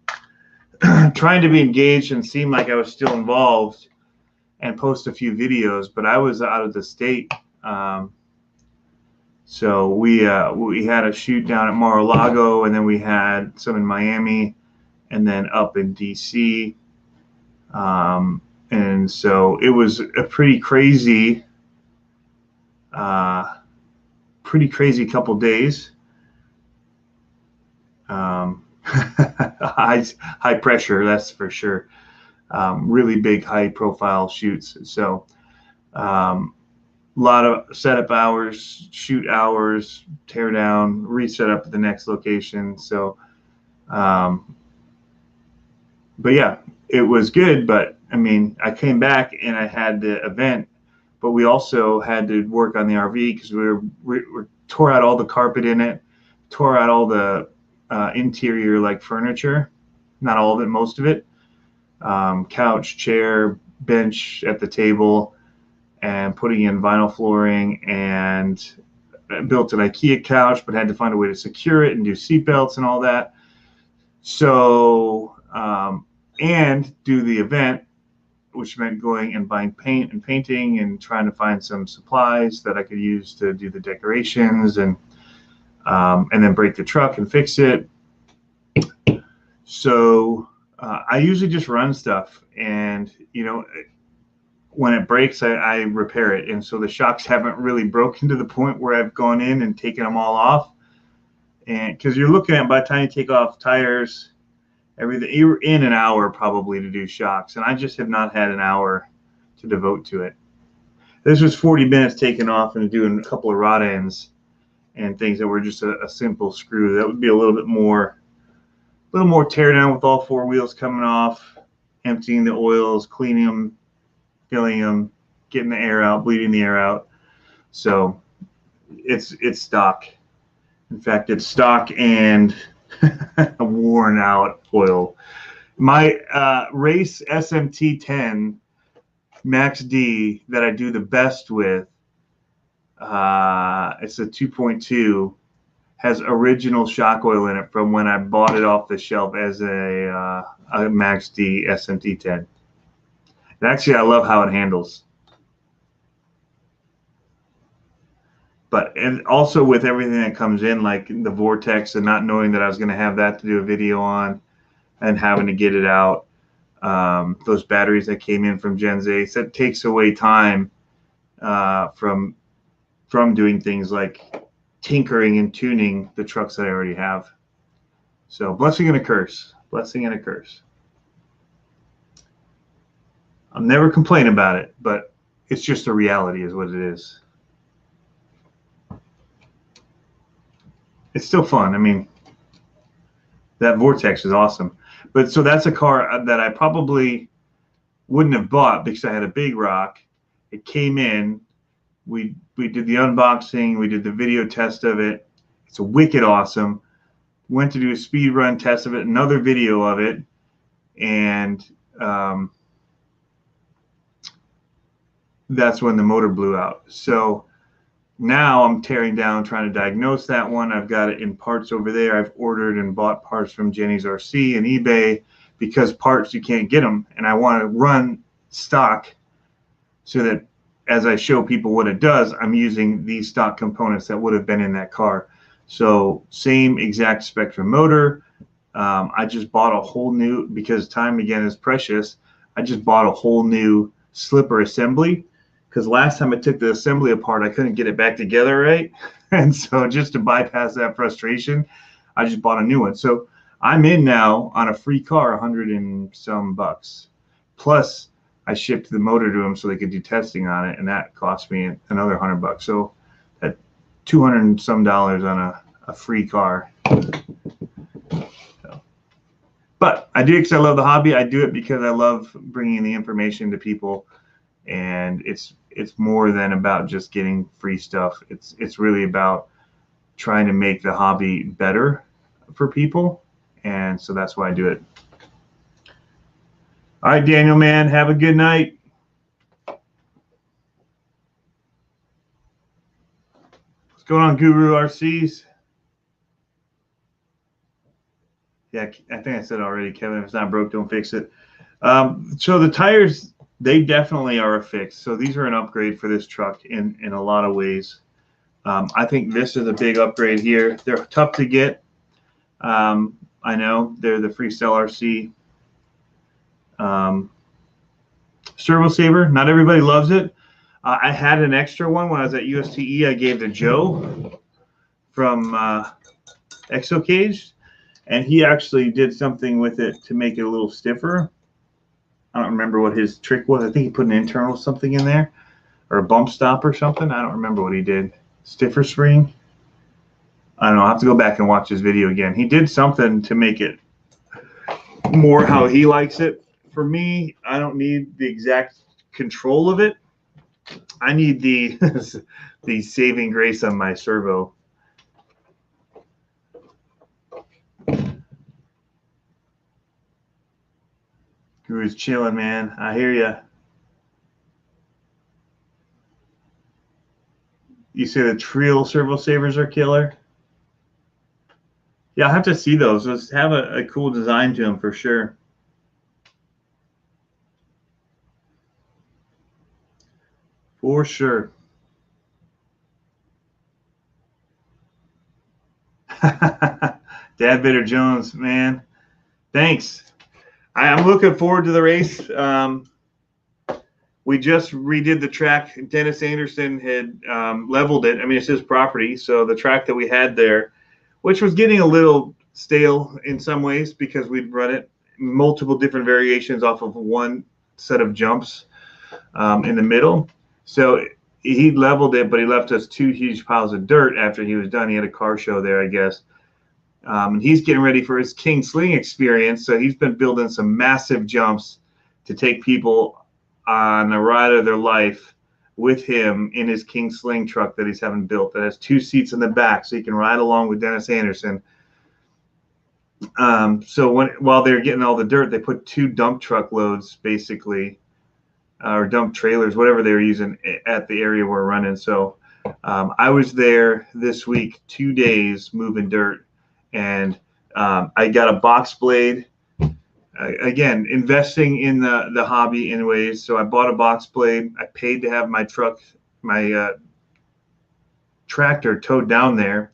trying to be engaged and seem like I was still involved and post a few videos, but I was out of the state. So we had a shoot down at Mar-a-Lago, and then we had some in Miami, and then up in DC. And so it was a pretty crazy couple days. High pressure, that's for sure. Really big, high profile shoots. So a lot of setup hours, shoot hours, tear down, reset up at the next location. So, but yeah, it was good. But I mean, I came back and I had the event, but we also had to work on the RV because we tore out all the carpet in it, tore out all the interior like furniture, not all of it, most of it, couch, chair, bench at the table, and putting in vinyl flooring, and built an IKEA couch, but had to find a way to secure it and do seat belts and all that. So, and do the event, which meant going and buying paint and painting and trying to find some supplies that I could use to do the decorations, and then break the truck and fix it. So I usually just run stuff, and when it breaks, I repair it. And so the shocks haven't really broken to the point where I've gone in and taken them all off. And because you're looking at, by the time you take off tires, everything, you're in an hour probably to do shocks. And I just have not had an hour to devote to it. This was 40 minutes taken off and doing a couple of rod ends and things that were just a simple screw. That would be a little more tear down with all four wheels coming off, emptying the oils, cleaning them, filling them, getting the air out, bleeding the air out. So it's stock. In fact, it's stock and worn out oil. My race SMT 10 Max D that I do the best with, it's a 2.2, has original shock oil in it from when I bought it off the shelf as a Max D SMT 10. And actually, I love how it handles. But, and also with everything that comes in, like the vortex, and not knowing that I was going to have that to do a video on, and having to get it out, those batteries that came in from Gen Z, that takes away time from doing things like tinkering and tuning the trucks that I already have. So blessing and a curse, blessing and a curse. I'll never complain about it, but it's just a reality, is what it is. It's still fun. I mean, that vortex is awesome. But so that's a car that I probably wouldn't have bought because I had a big rock. It came in. We did the unboxing. We did the video test of it. It's wicked awesome. Went to do a speed run test of it, another video of it, and that's when the motor blew out. So now I'm tearing down, trying to diagnose that one. I've got it in parts over there. I've ordered and bought parts from Jenny's RC and eBay, because parts, you can't get them. And I want to run stock so that as I show people what it does, I'm using these stock components that would have been in that car. So same exact Spectrum motor. I just bought a whole new, because time again is precious, I just bought a whole new slipper assembly, because last time I took the assembly apart, I couldn't get it back together right. And so just to bypass that frustration, I just bought a new one. So I'm in now on a free car, 100 and some bucks. Plus I shipped the motor to them so they could do testing on it, and that cost me another $100. So that $200 and some on a free car. So, but I do it because I love the hobby. I do it because I love bringing the information to people, and it's more than about just getting free stuff. It's really about trying to make the hobby better for people, and so that's why I do it. All right, Daniel, man, have a good night. What's going on, Guru RCs? Yeah, I think I said already, Kevin, if it's not broke, don't fix it. So the tires, they definitely are a fix. So these are an upgrade for this truck in a lot of ways. I think this is a big upgrade here. They're tough to get. I know they're the Freestyle RC servo saver. Not everybody loves it. I had an extra one when I was at USTE. I gave to Joe from Exo Cage, and he actually did something with it to make it a little stiffer. I don't remember what his trick was. I think he put an internal something in there, or a bump stop or something. I don't remember what he did. Stiffer spring. I don't know. I'll have to go back and watch his video again. He did something to make it more how he likes it. For me, I don't need the exact control of it. I need the the saving grace on my servo. Guru's chilling, man. I hear ya. You say the Trill servo savers are killer? Yeah, I'll have to see those. Those have a cool design to them for sure. For sure. Dad Vader Jones, man. Thanks. I'm looking forward to the race. We just redid the track. Dennis Anderson had leveled it. I mean, it's his property. So the track that we had there, which was getting a little stale in some ways because we'd run it multiple different variations off of one set of jumps in the middle. So he leveled it, but he left us 2 huge piles of dirt after he was done. He had a car show there, I guess. And he's getting ready for his King Sling experience. So he's been building some massive jumps to take people on a ride of their life with him in his King Sling truck that he's having built that has 2 seats in the back so he can ride along with Dennis Anderson. So while they're getting all the dirt, they put 2 dump truck loads basically, or dump trailers, whatever they were using at the area we're running. So I was there this week, 2 days moving dirt, and I got a box blade. Again, investing in the hobby in ways. So I bought a box blade. I paid to have my truck, my tractor towed down there,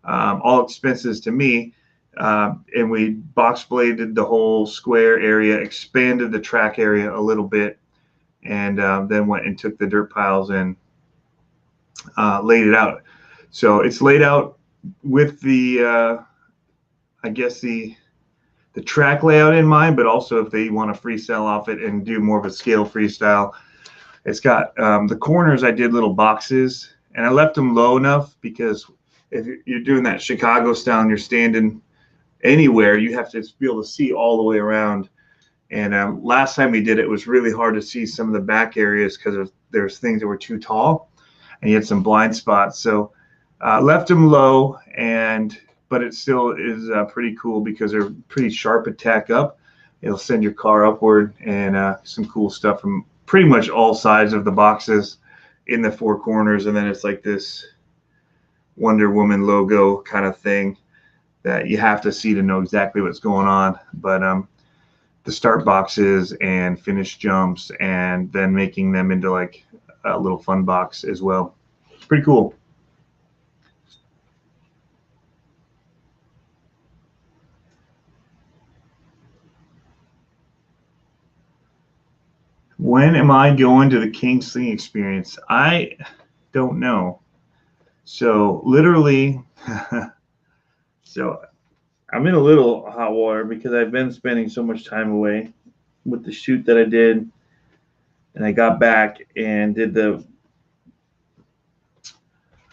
all expenses to me. And we box bladed the whole square area, expanded the track area a little bit, and then went and took the dirt piles and laid it out. So it's laid out with the, I guess the track layout in mind, but also if they want to freestyle off it and do more of a scale freestyle. It's got the corners, I did little boxes, and I left them low enough because if you're doing that Chicago style and you're standing anywhere, you have to be able to see all the way around. And last time we did it, it was really hard to see some of the back areas because there's things that were too tall and you had some blind spots. So left them low, but it still is pretty cool because they're pretty sharp attack up. It'll send your car upward, and some cool stuff from pretty much all sides of the boxes in the 4 corners. And then it's like this Wonder Woman logo kind of thing that you have to see to know exactly what's going on. But the start boxes and finish jumps, and then making them into like a little fun box as well. It's pretty cool. When am I going to the King Sling experience? I don't know. So literally, so I'm in a little hot water because I've been spending so much time away with the shoot that I did, and I got back and did the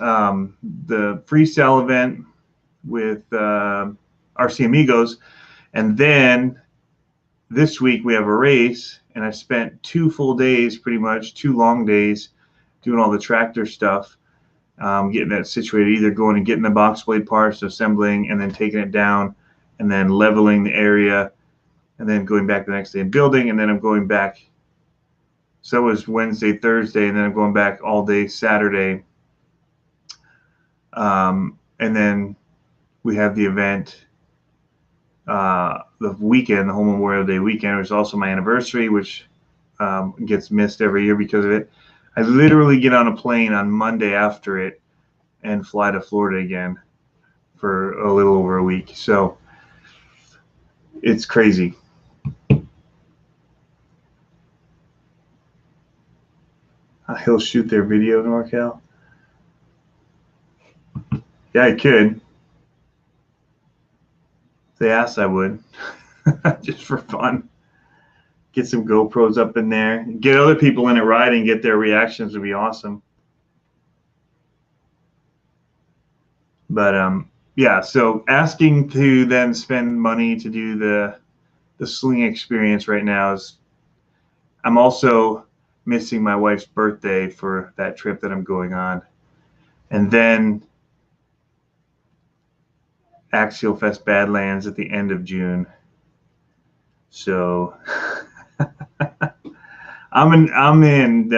freestyle event with RC Amigos, and then this week we have a race, and I spent 2 full days, pretty much 2 long days, doing all the tractor stuff, getting that situated, either going and getting the box blade parts, assembling, and then taking it down, and then leveling the area, and then going back the next day and building, and then I'm going back. So it was Wednesday, Thursday, and then I'm going back all day Saturday. And then we have the event the weekend, the whole Memorial Day weekend, which is also my anniversary, which gets missed every year because of it. I literally get on a plane on Monday after it and fly to Florida again for a little over a week. So it's crazy. He'll shoot their video, NorCal. Yeah, I could. If they asked, I would. Just for fun. Get some GoPros up in there. Get other people in it riding, get their reactions would be awesome. But yeah, so asking to then spend money to do the sling experience right now is, I'm also missing my wife's birthday for that trip that I'm going on. And then Axial Fest Badlands at the end of June. So I'm in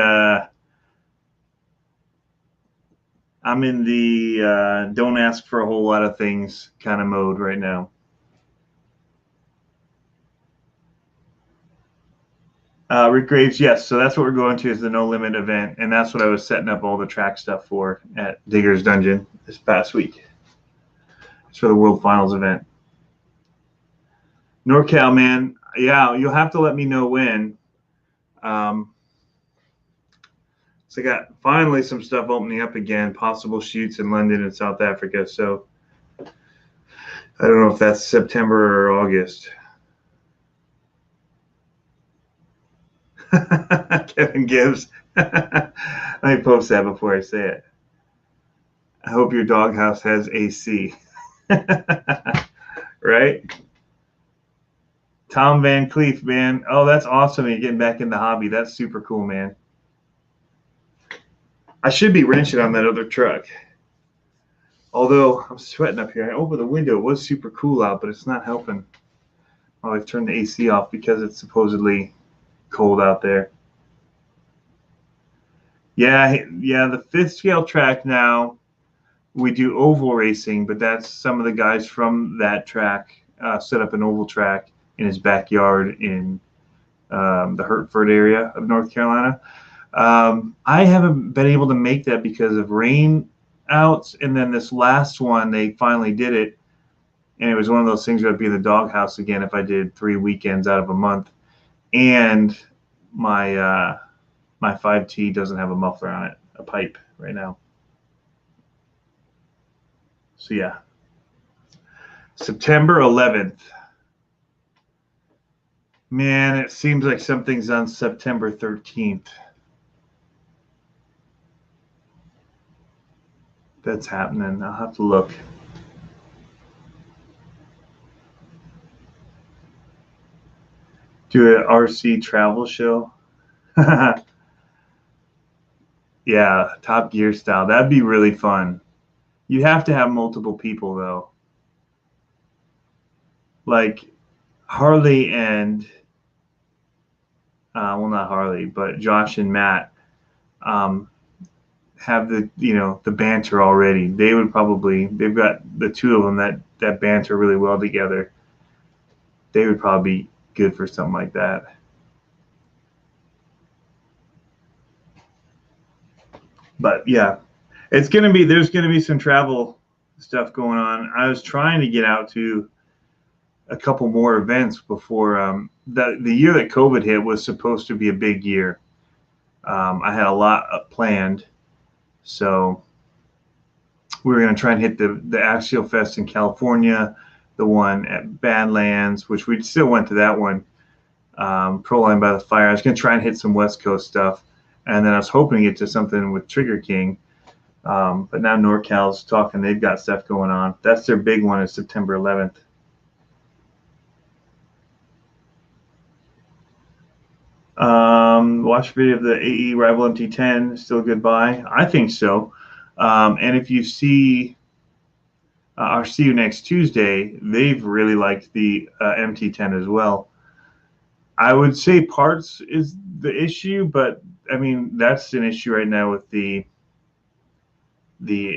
I'm in the don't ask for a whole lot of things kind of mode right now. Rick Graves, yes. So that's what we're going to is the No Limit event, and that's what I was setting up all the track stuff for at Digger's Dungeon this past week. It's for the World Finals event. NorCal, man, yeah, you'll have to let me know when. So I got finally some stuff opening up again, possible shoots in London and South Africa. So I don't know if that's September or August. Kevin Gibbs. Let me post that before I say it. I hope your doghouse has AC. Right? Tom Van Cleef, man. Oh, that's awesome. You're getting back in the hobby. That's super cool, man. I should be wrenching on that other truck. Although I'm sweating up here. I opened the window. It was super cool out, but it's not helping. Oh, I've turned the AC off because it's supposedly cold out there. Yeah, the fifth scale track now, we do oval racing, but that's some of the guys from that track set up an oval track in his backyard in the Hertford area of North Carolina. I haven't been able to make that because of rain outs, and then this last one, they finally did it, and it was one of those things where I'd be in the doghouse again if I did 3 weekends out of a month, and my 5T doesn't have a muffler on it, a pipe right now. So yeah, September 11th. Man, it seems like something's on September 13th. That's happening. I'll have to look. Do an RC travel show. Yeah, Top Gear style. That'd be really fun. You have to have multiple people though. Like Harley and well, not Harley, but Josh and Matt have the banter already. They would probably, they've got the two of them that banter really well together. They would probably be good for something like that. But yeah, there's gonna be some travel stuff going on. I was trying to get out to a couple more events before the year that COVID hit was supposed to be a big year. I had a lot planned, so we were going to try and hit the Axial Fest in California, the one at Badlands, which we still went to that one. Proline by the Fire. I was going to try and hit some West Coast stuff, and then I was hoping to get to something with Trigger King. But now NorCal's talking; they've got stuff going on. That's their big one, is September 11th. Watch video of the AE Rival MT10. Still goodbye. I think so. And if you see our See You Next Tuesday, they've really liked the MT10 as well. I would say parts is the issue, but I mean that's an issue right now with the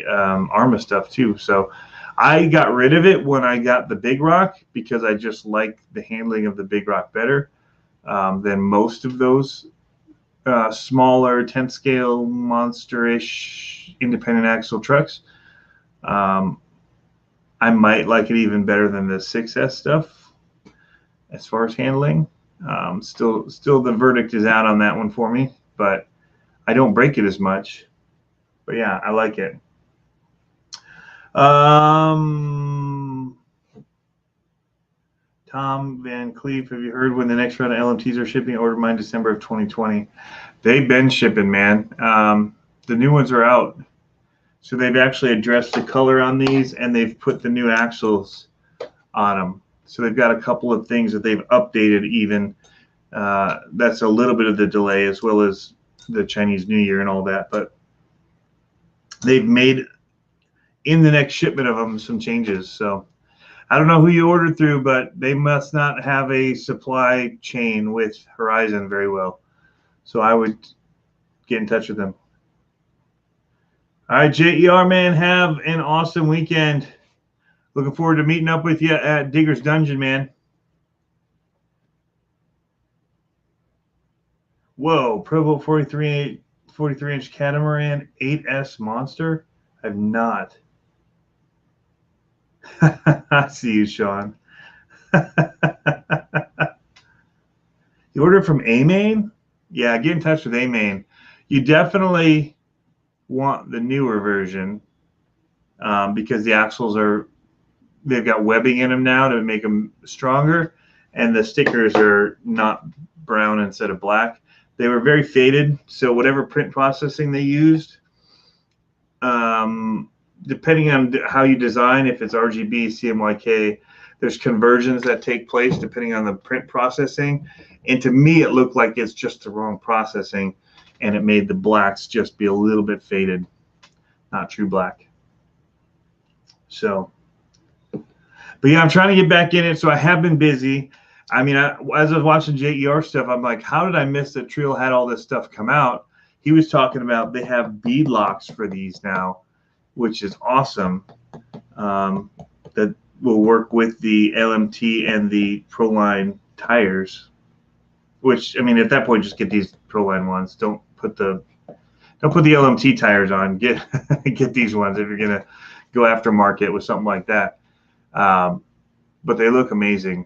ARMA stuff too. So I got rid of it when I got the Big Rock because I just like the handling of the Big Rock better than most of those smaller 10 scale monster-ish independent axle trucks. I might like it even better than the 6S stuff as far as handling. Still the verdict is out on that one for me, but I don't break it as much. But yeah, I like it. Tom Van Cleef, have you heard when the next round of LMTs are shipping? Ordered mine December of 2020. They've been shipping, man. The new ones are out. So they've actually addressed the color on these, and they've put the new axles on them. So they've got a couple of things that they've updated even. That's a little bit of the delay, as well as the Chinese New Year and all that. But they've made, in the next shipment of them, some changes. So I don't know who you ordered through, but they must not have a supply chain with Horizon very well. So I would get in touch with them. All right, JER, man, have an awesome weekend. Looking forward to meeting up with you at Digger's Dungeon, man. Whoa, Provo 43-inch catamaran 8S monster? I've not. I see you, Sean. You ordered from A-Main? Yeah, get in touch with A-Main. You definitely want the newer version because the axles they've got webbing in them now to make them stronger, and the stickers are not brown instead of black. They were very faded, so whatever print processing they used, depending on how you design, if it's RGB, CMYK, there's conversions that take place depending on the print processing. And to me, it looked like it's just the wrong processing, and it made the blacks just be a little bit faded, not true black. So, but yeah, I'm trying to get back in it. So I have been busy. I mean, as I was watching JER stuff, I'm like, how did I miss that Trio had all this stuff come out? He was talking about they have bead locks for these now, which is awesome. That will work with the LMT and the Proline tires. Which, I mean, at that point, just get these Proline ones. Don't put the LMT tires on. Get get these ones if you're gonna go aftermarket with something like that. But they look amazing,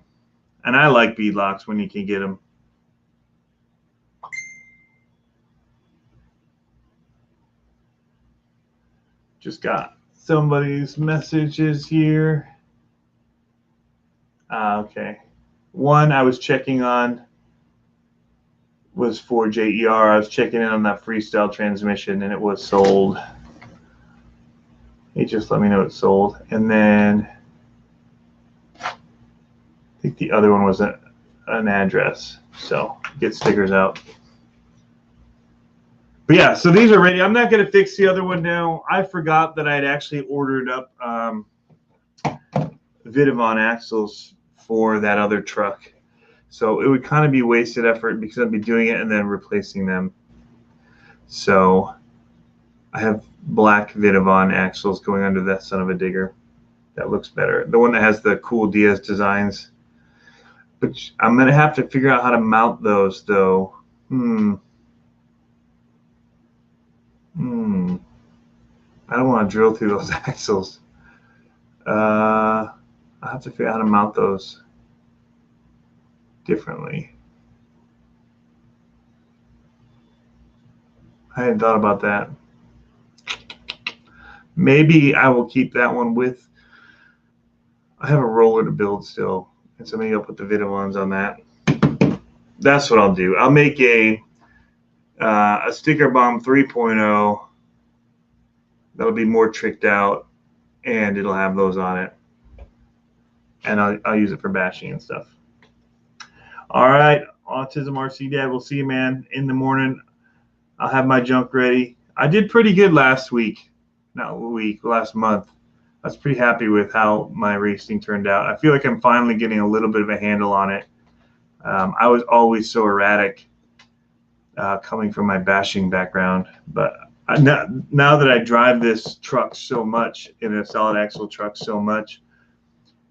and I like bead locks when you can get them. Just got somebody's messages here. Okay. One I was checking on was for JER. I was checking in on that freestyle transmission, and it was sold. He just let me know it's sold. And then I think the other one was an address. So get stickers out. But yeah, so these are ready. I'm not going to fix the other one now. I forgot that I had actually ordered up Vidavon axles for that other truck. So it would kind of be wasted effort because I'd be doing it and then replacing them. So I have black Vidavon axles going under that son of a digger. That looks better. The one that has the cool Diaz designs. But I'm going to have to figure out how to mount those, though. I don't want to drill through those axles. I'll have to figure out how to mount those differently. I hadn't thought about that. Maybe I will keep that one with. I have a roller to build still, and so maybe I'll put the Vidavons on that. That's what I'll do. I'll make a sticker bomb 3.0 that'll be more tricked out, and it'll have those on it, and I'll use it for bashing and stuff. All right, Autism RC Dad, we'll see you, man, in the morning. I'll have my junk ready. I did pretty good last month. I was pretty happy with how my racing turned out. I feel like I'm finally getting a little bit of a handle on it. I was always so erratic coming from my bashing background, but now that I drive this truck so much, in a solid axle truck so much,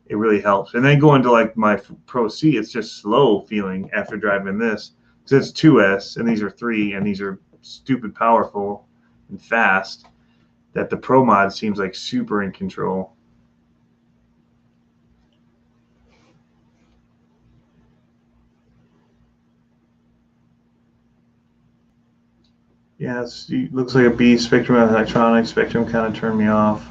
it really helps. And then going to like my Pro C, it's just slow feeling after driving this because it's 2S and these are 3 and these are stupid powerful and fast, that the Pro Mod seems like super in control. Yeah, it looks like a B. Spectrum electronics. Spectrum kind of turned me off.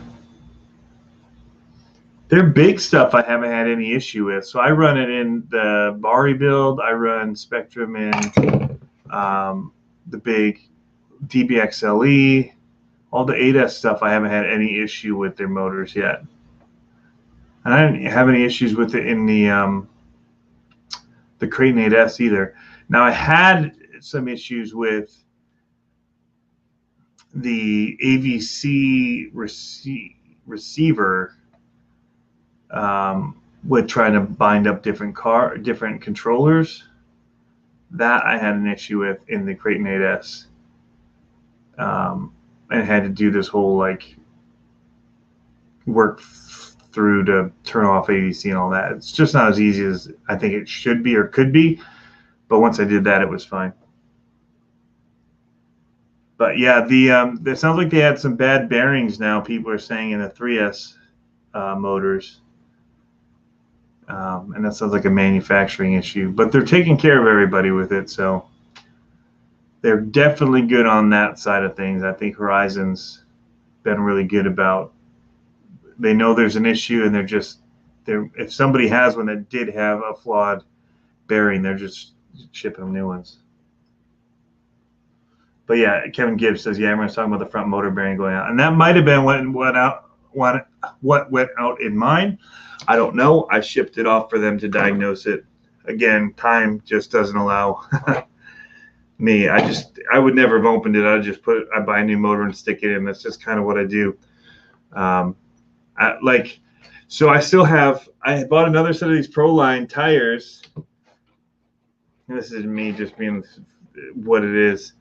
Their big stuff I haven't had any issue with. So I run it in the Bari build. I run Spectrum in the big DBXLE. All the 8S stuff I haven't had any issue with their motors yet. And I didn't have any issues with it in the Creighton 8S either. Now I had some issues with the AVC receiver with trying to bind up different controllers. That I had an issue with in the Creighton 8S. And and had to do this whole like work through to turn off ADC and all that. It's just not as easy as I think it should be or could be. But once I did that, it was fine. But yeah, it sounds like they had some bad bearings now. People are saying in the 3S motors, and that sounds like a manufacturing issue. But they're taking care of everybody with it, so they're definitely good on that side of things. I think Horizon's been really good about. They know there's an issue, and if somebody has one that did have a flawed bearing, they're just shipping them new ones. But yeah, Kevin Gibbs says, yeah, everyone's talking about the front motor bearing going out, and that might have been what went out in mine. I don't know. I shipped it off for them to diagnose it. Again, time just doesn't allow me. I would never have opened it. I buy a new motor and stick it in. That's just kind of what I do. So I bought another set of these Proline tires. This is me just being what it is.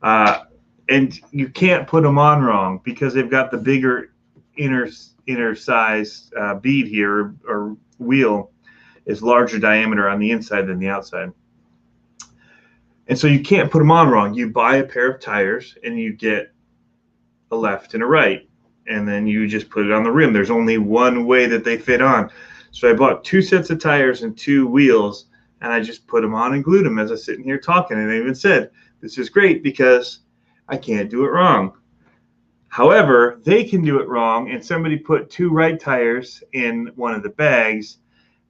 And you can't put them on wrong because they've got the bigger inner size bead here, or wheel is larger diameter on the inside than the outside. And so you can't put them on wrong. You buy a pair of tires and you get a left and a right, and then you just put it on the rim. There's only one way that they fit on. So I bought 2 sets of tires and 2 wheels, and I just put them on and glued them as I was sitting here talking. And I even said, this is great because I can't do it wrong. However, they can do it wrong, and somebody put 2 right tires in one of the bags,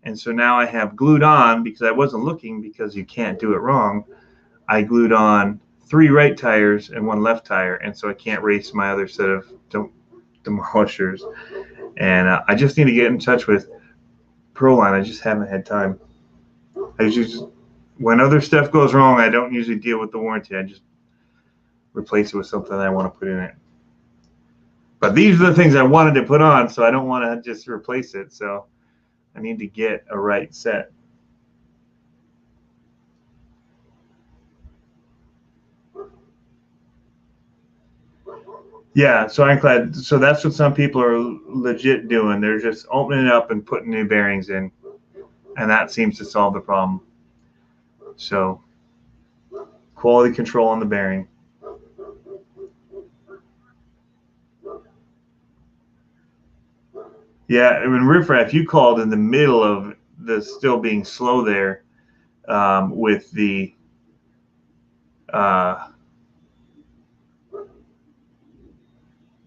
and so now I have glued on, because I wasn't looking, because you can't do it wrong, I glued on 3 right tires and 1 left tire, and so I can't race my other set of demolishers. And I just need to get in touch with Proline. I just haven't had time. When other stuff goes wrong, I don't usually deal with the warranty. I just replace it with something that I want to put in it. But these are the things I wanted to put on, so I don't want to just replace it. So I need to get a right set. Yeah, so ironclad. So that's what some people are legit doing. They're just opening it up and putting new bearings in, and that seems to solve the problem. So quality control on the bearing. Yeah, I mean, riffraff, you called in the middle of the still being slow there with the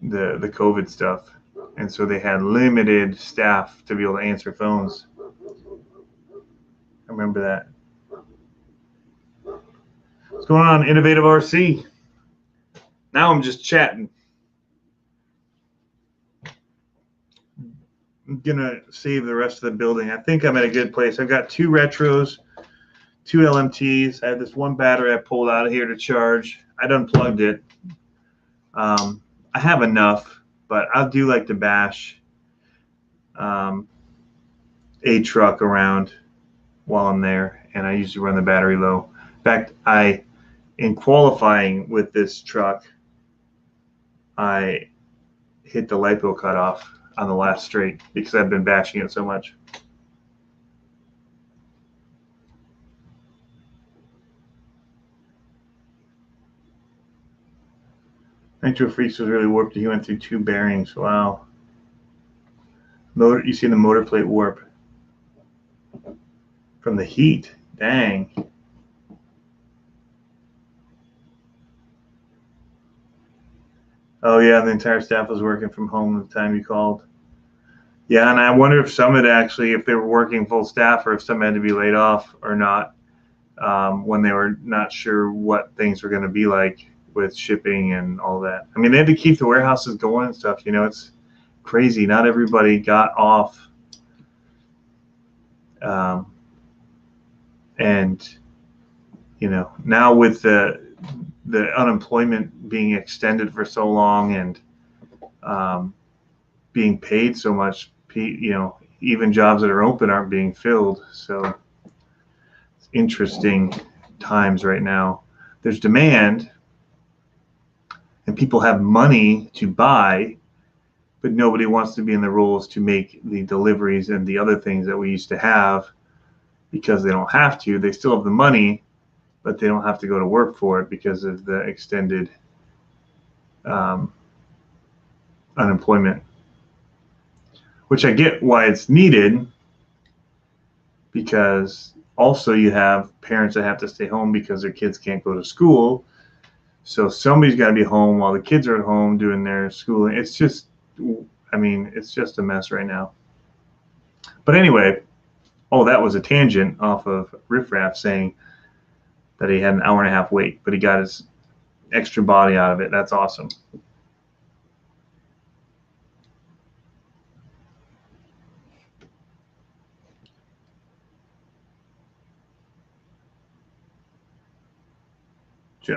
COVID stuff, and so they had limited staff to be able to answer phones. I remember that. What's going on, Innovative RC? Now I'm just chatting. I'm gonna save the rest of the building. I think I'm at a good place. I've got 2 retros, 2 LMTs. I have this 1 battery I pulled out of here to charge. I done plugged it. I have enough, but I do like to bash a truck around while I'm there, and I usually run the battery low. In fact, in qualifying with this truck, I hit the LiPo cutoff on the last straight because I've been bashing it so much. Nitro Freaks was really warped. He went through 2 bearings. Wow. Motor, you see the motor plate warp from the heat. Dang. Oh yeah, the entire staff was working from home at the time you called. Yeah, and I wonder if some had actually, if they were working full staff, or if some had to be laid off or not, when they were not sure what things were going to be like with shipping and all that. I mean, they had to keep the warehouses going and stuff. You know, it's crazy. Not everybody got off. And, you know, now with the unemployment being extended for so long, and being paid so much, you know, even jobs that are open aren't being filled. So it's interesting times right now. There's demand, and people have money to buy, but nobody wants to be in the roles to make the deliveries and the other things that we used to have because they don't have to. They still have the money, but they don't have to go to work for it because of the extended unemployment, which I get why it's needed, because also you have parents that have to stay home because their kids can't go to school. So somebody's got to be home while the kids are at home doing their schooling. It's just, I mean, it's just a mess right now. But anyway, oh, that was a tangent off of Riff Raff saying that he had an hour and a half wait, but he got his extra body out of it. That's awesome.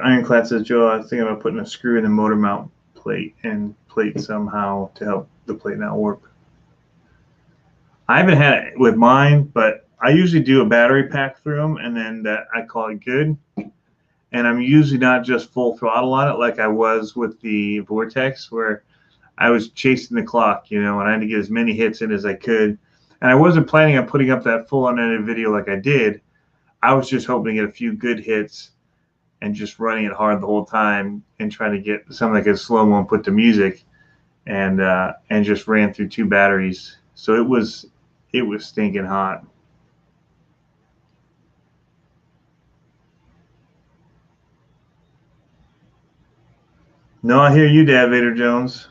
Ironclad says, Joe, I was thinking about putting a screw in the motor mount plate and plate somehow to help the plate not warp. I haven't had it with mine, but I usually do a battery pack through them, and then that I call it good. And I'm usually not just full throttle on it like I was with the Vortex, where I was chasing the clock, and I had to get as many hits in as I could. And I wasn't planning on putting up that full unedited video like I did. I was just hoping to get a few good hits and just running it hard the whole time and trying to get something like a slow-mo and put to music, and just ran through 2 batteries. So it was stinking hot. No, I hear you, Dad Vader Jones.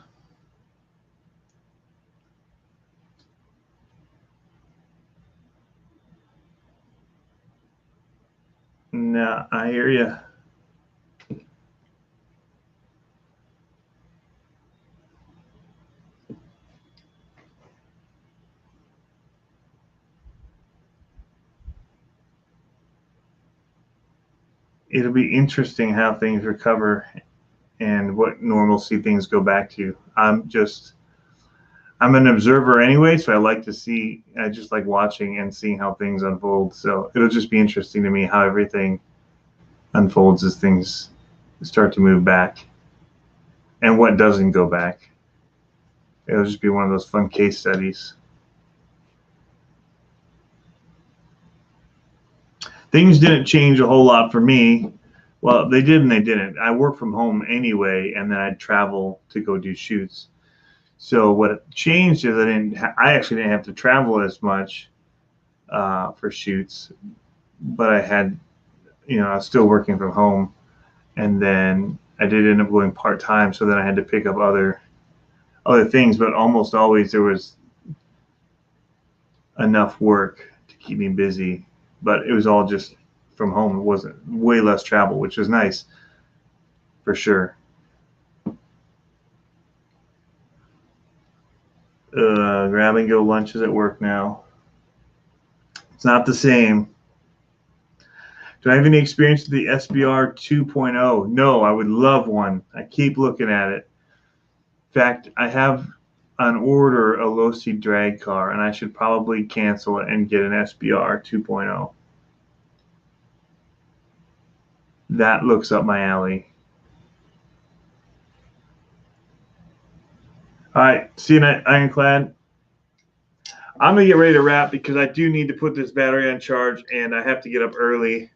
No, I hear you. It'll be interesting how things recover and what normalcy things go back to. I'm an observer anyway, so I like to see. I just like watching and seeing how things unfold. So it'll just be interesting to me how everything unfolds as things start to move back, and what doesn't go back. It'll just be one of those fun case studies. Things didn't change a whole lot for me. Well, they did and they didn't. I work from home anyway, and then I'd travel to go do shoots. So what changed is I actually didn't have to travel as much for shoots, but I was still working from home, and then I did end up going part-time. So then I had to pick up other things, but almost always there was enough work to keep me busy. But it was all just from home. It wasn't way less travel, which was nice for sure. Grab and go lunches at work now. It's not the same. Do I have any experience with the SBR 2.0? No, I would love one. I keep looking at it. In fact, I have on order a low-speed drag car, and I should probably cancel it and get an SBR 2.0. That looks up my alley. All right, see you tonight, Ironclad. I'm going to get ready to wrap because I do need to put this battery on charge, and I have to get up early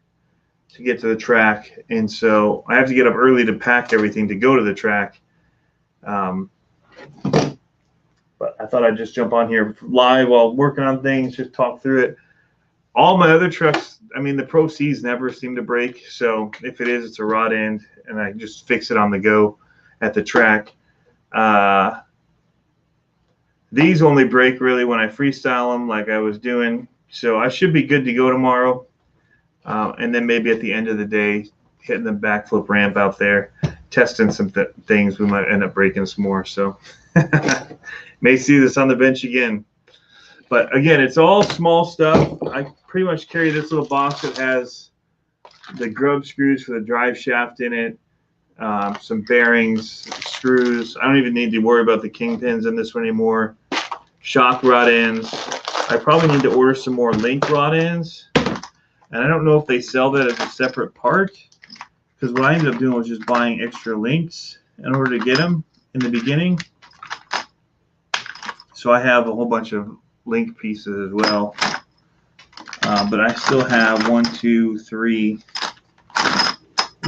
to get to the track. And so I have to get up early to pack everything to go to the track. But I thought I'd just jump on here live while working on things, just talk through it. All my other trucks, I mean, the Pro Cs never seem to break. So if it is, it's a rod end, and I just fix it on the go at the track. These only break really when I freestyle them like I was doing. So I should be good to go tomorrow. And then maybe at the end of the day, hitting the backflip ramp out there, testing some things, we might end up breaking some more. So may see this on the bench again. But again, it's all small stuff. I pretty much carry this little box that has the grub screws for the drive shaft in it, some bearings, screws. I don't even need to worry about the kingpins in this one anymore. Shock rod ends. I probably need to order some more link rod ends. And I don't know if they sell that as a separate part, because what I ended up doing was just buying extra links in order to get them in the beginning. So I have a whole bunch of link pieces as well. But I still have 1, 2, 3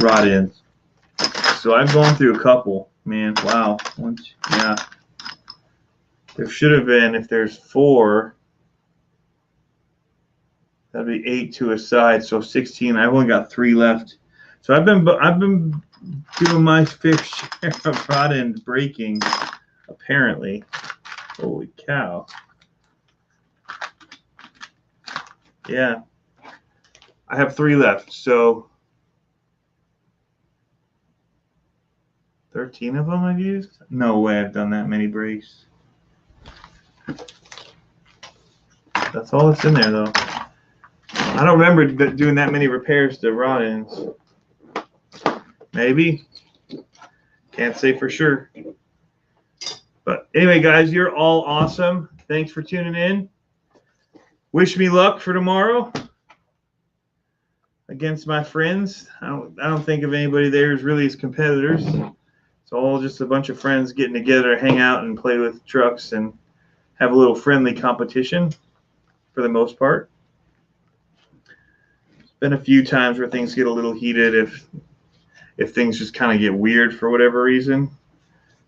rod ends. So I've gone through a couple. Man, wow. Yeah. There should have been, if there's 4, that'd be 8 to a side, so 16. I've only got 3 left. So I've been doing my fair share of rod end breaking, apparently. Holy cow. Yeah. I have 3 left, so 13 of them I've used? No way I've done that many breaks. That's all that's in there, though. I don't remember doing that many repairs to rod ends. Maybe. Can't say for sure. But anyway, guys, you're all awesome. Thanks for tuning in. Wish me luck for tomorrow against my friends. I don't think of anybody there as really as competitors. It's all just a bunch of friends getting together, hang out, and play with trucks and have a little friendly competition for the most part. There's been a few times where things get a little heated if things just kind of get weird for whatever reason,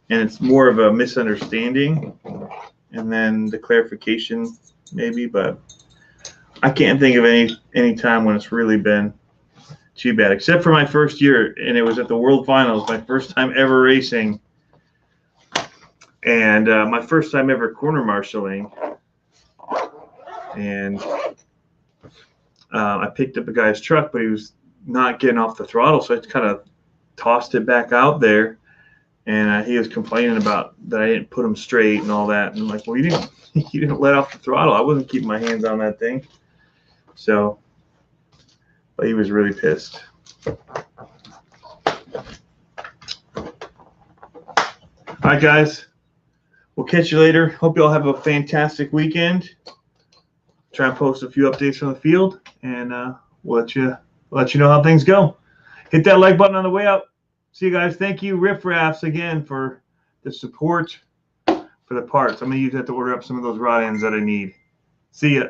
and it's more of a misunderstanding and then the clarification maybe, but I can't think of any time when it's really been too bad, except for my first year, and it was at the World Finals, my first time ever racing, and my first time ever corner marshaling. And I picked up a guy's truck, but he was not getting off the throttle, so I just kind of tossed it back out there, and he was complaining about that I didn't put him straight and all that. And I'm like, well, you didn't let off the throttle. I wasn't keeping my hands on that thing. So, but he was really pissed. All right, guys, we'll catch you later. Hope you all have a fantastic weekend. Try and post a few updates from the field, and we'll let you know how things go. Hit that like button on the way up. See you guys. Thank you, Riff Rafts, again for the support for the parts. I'm gonna use that to order up some of those rod ends that I need. See ya.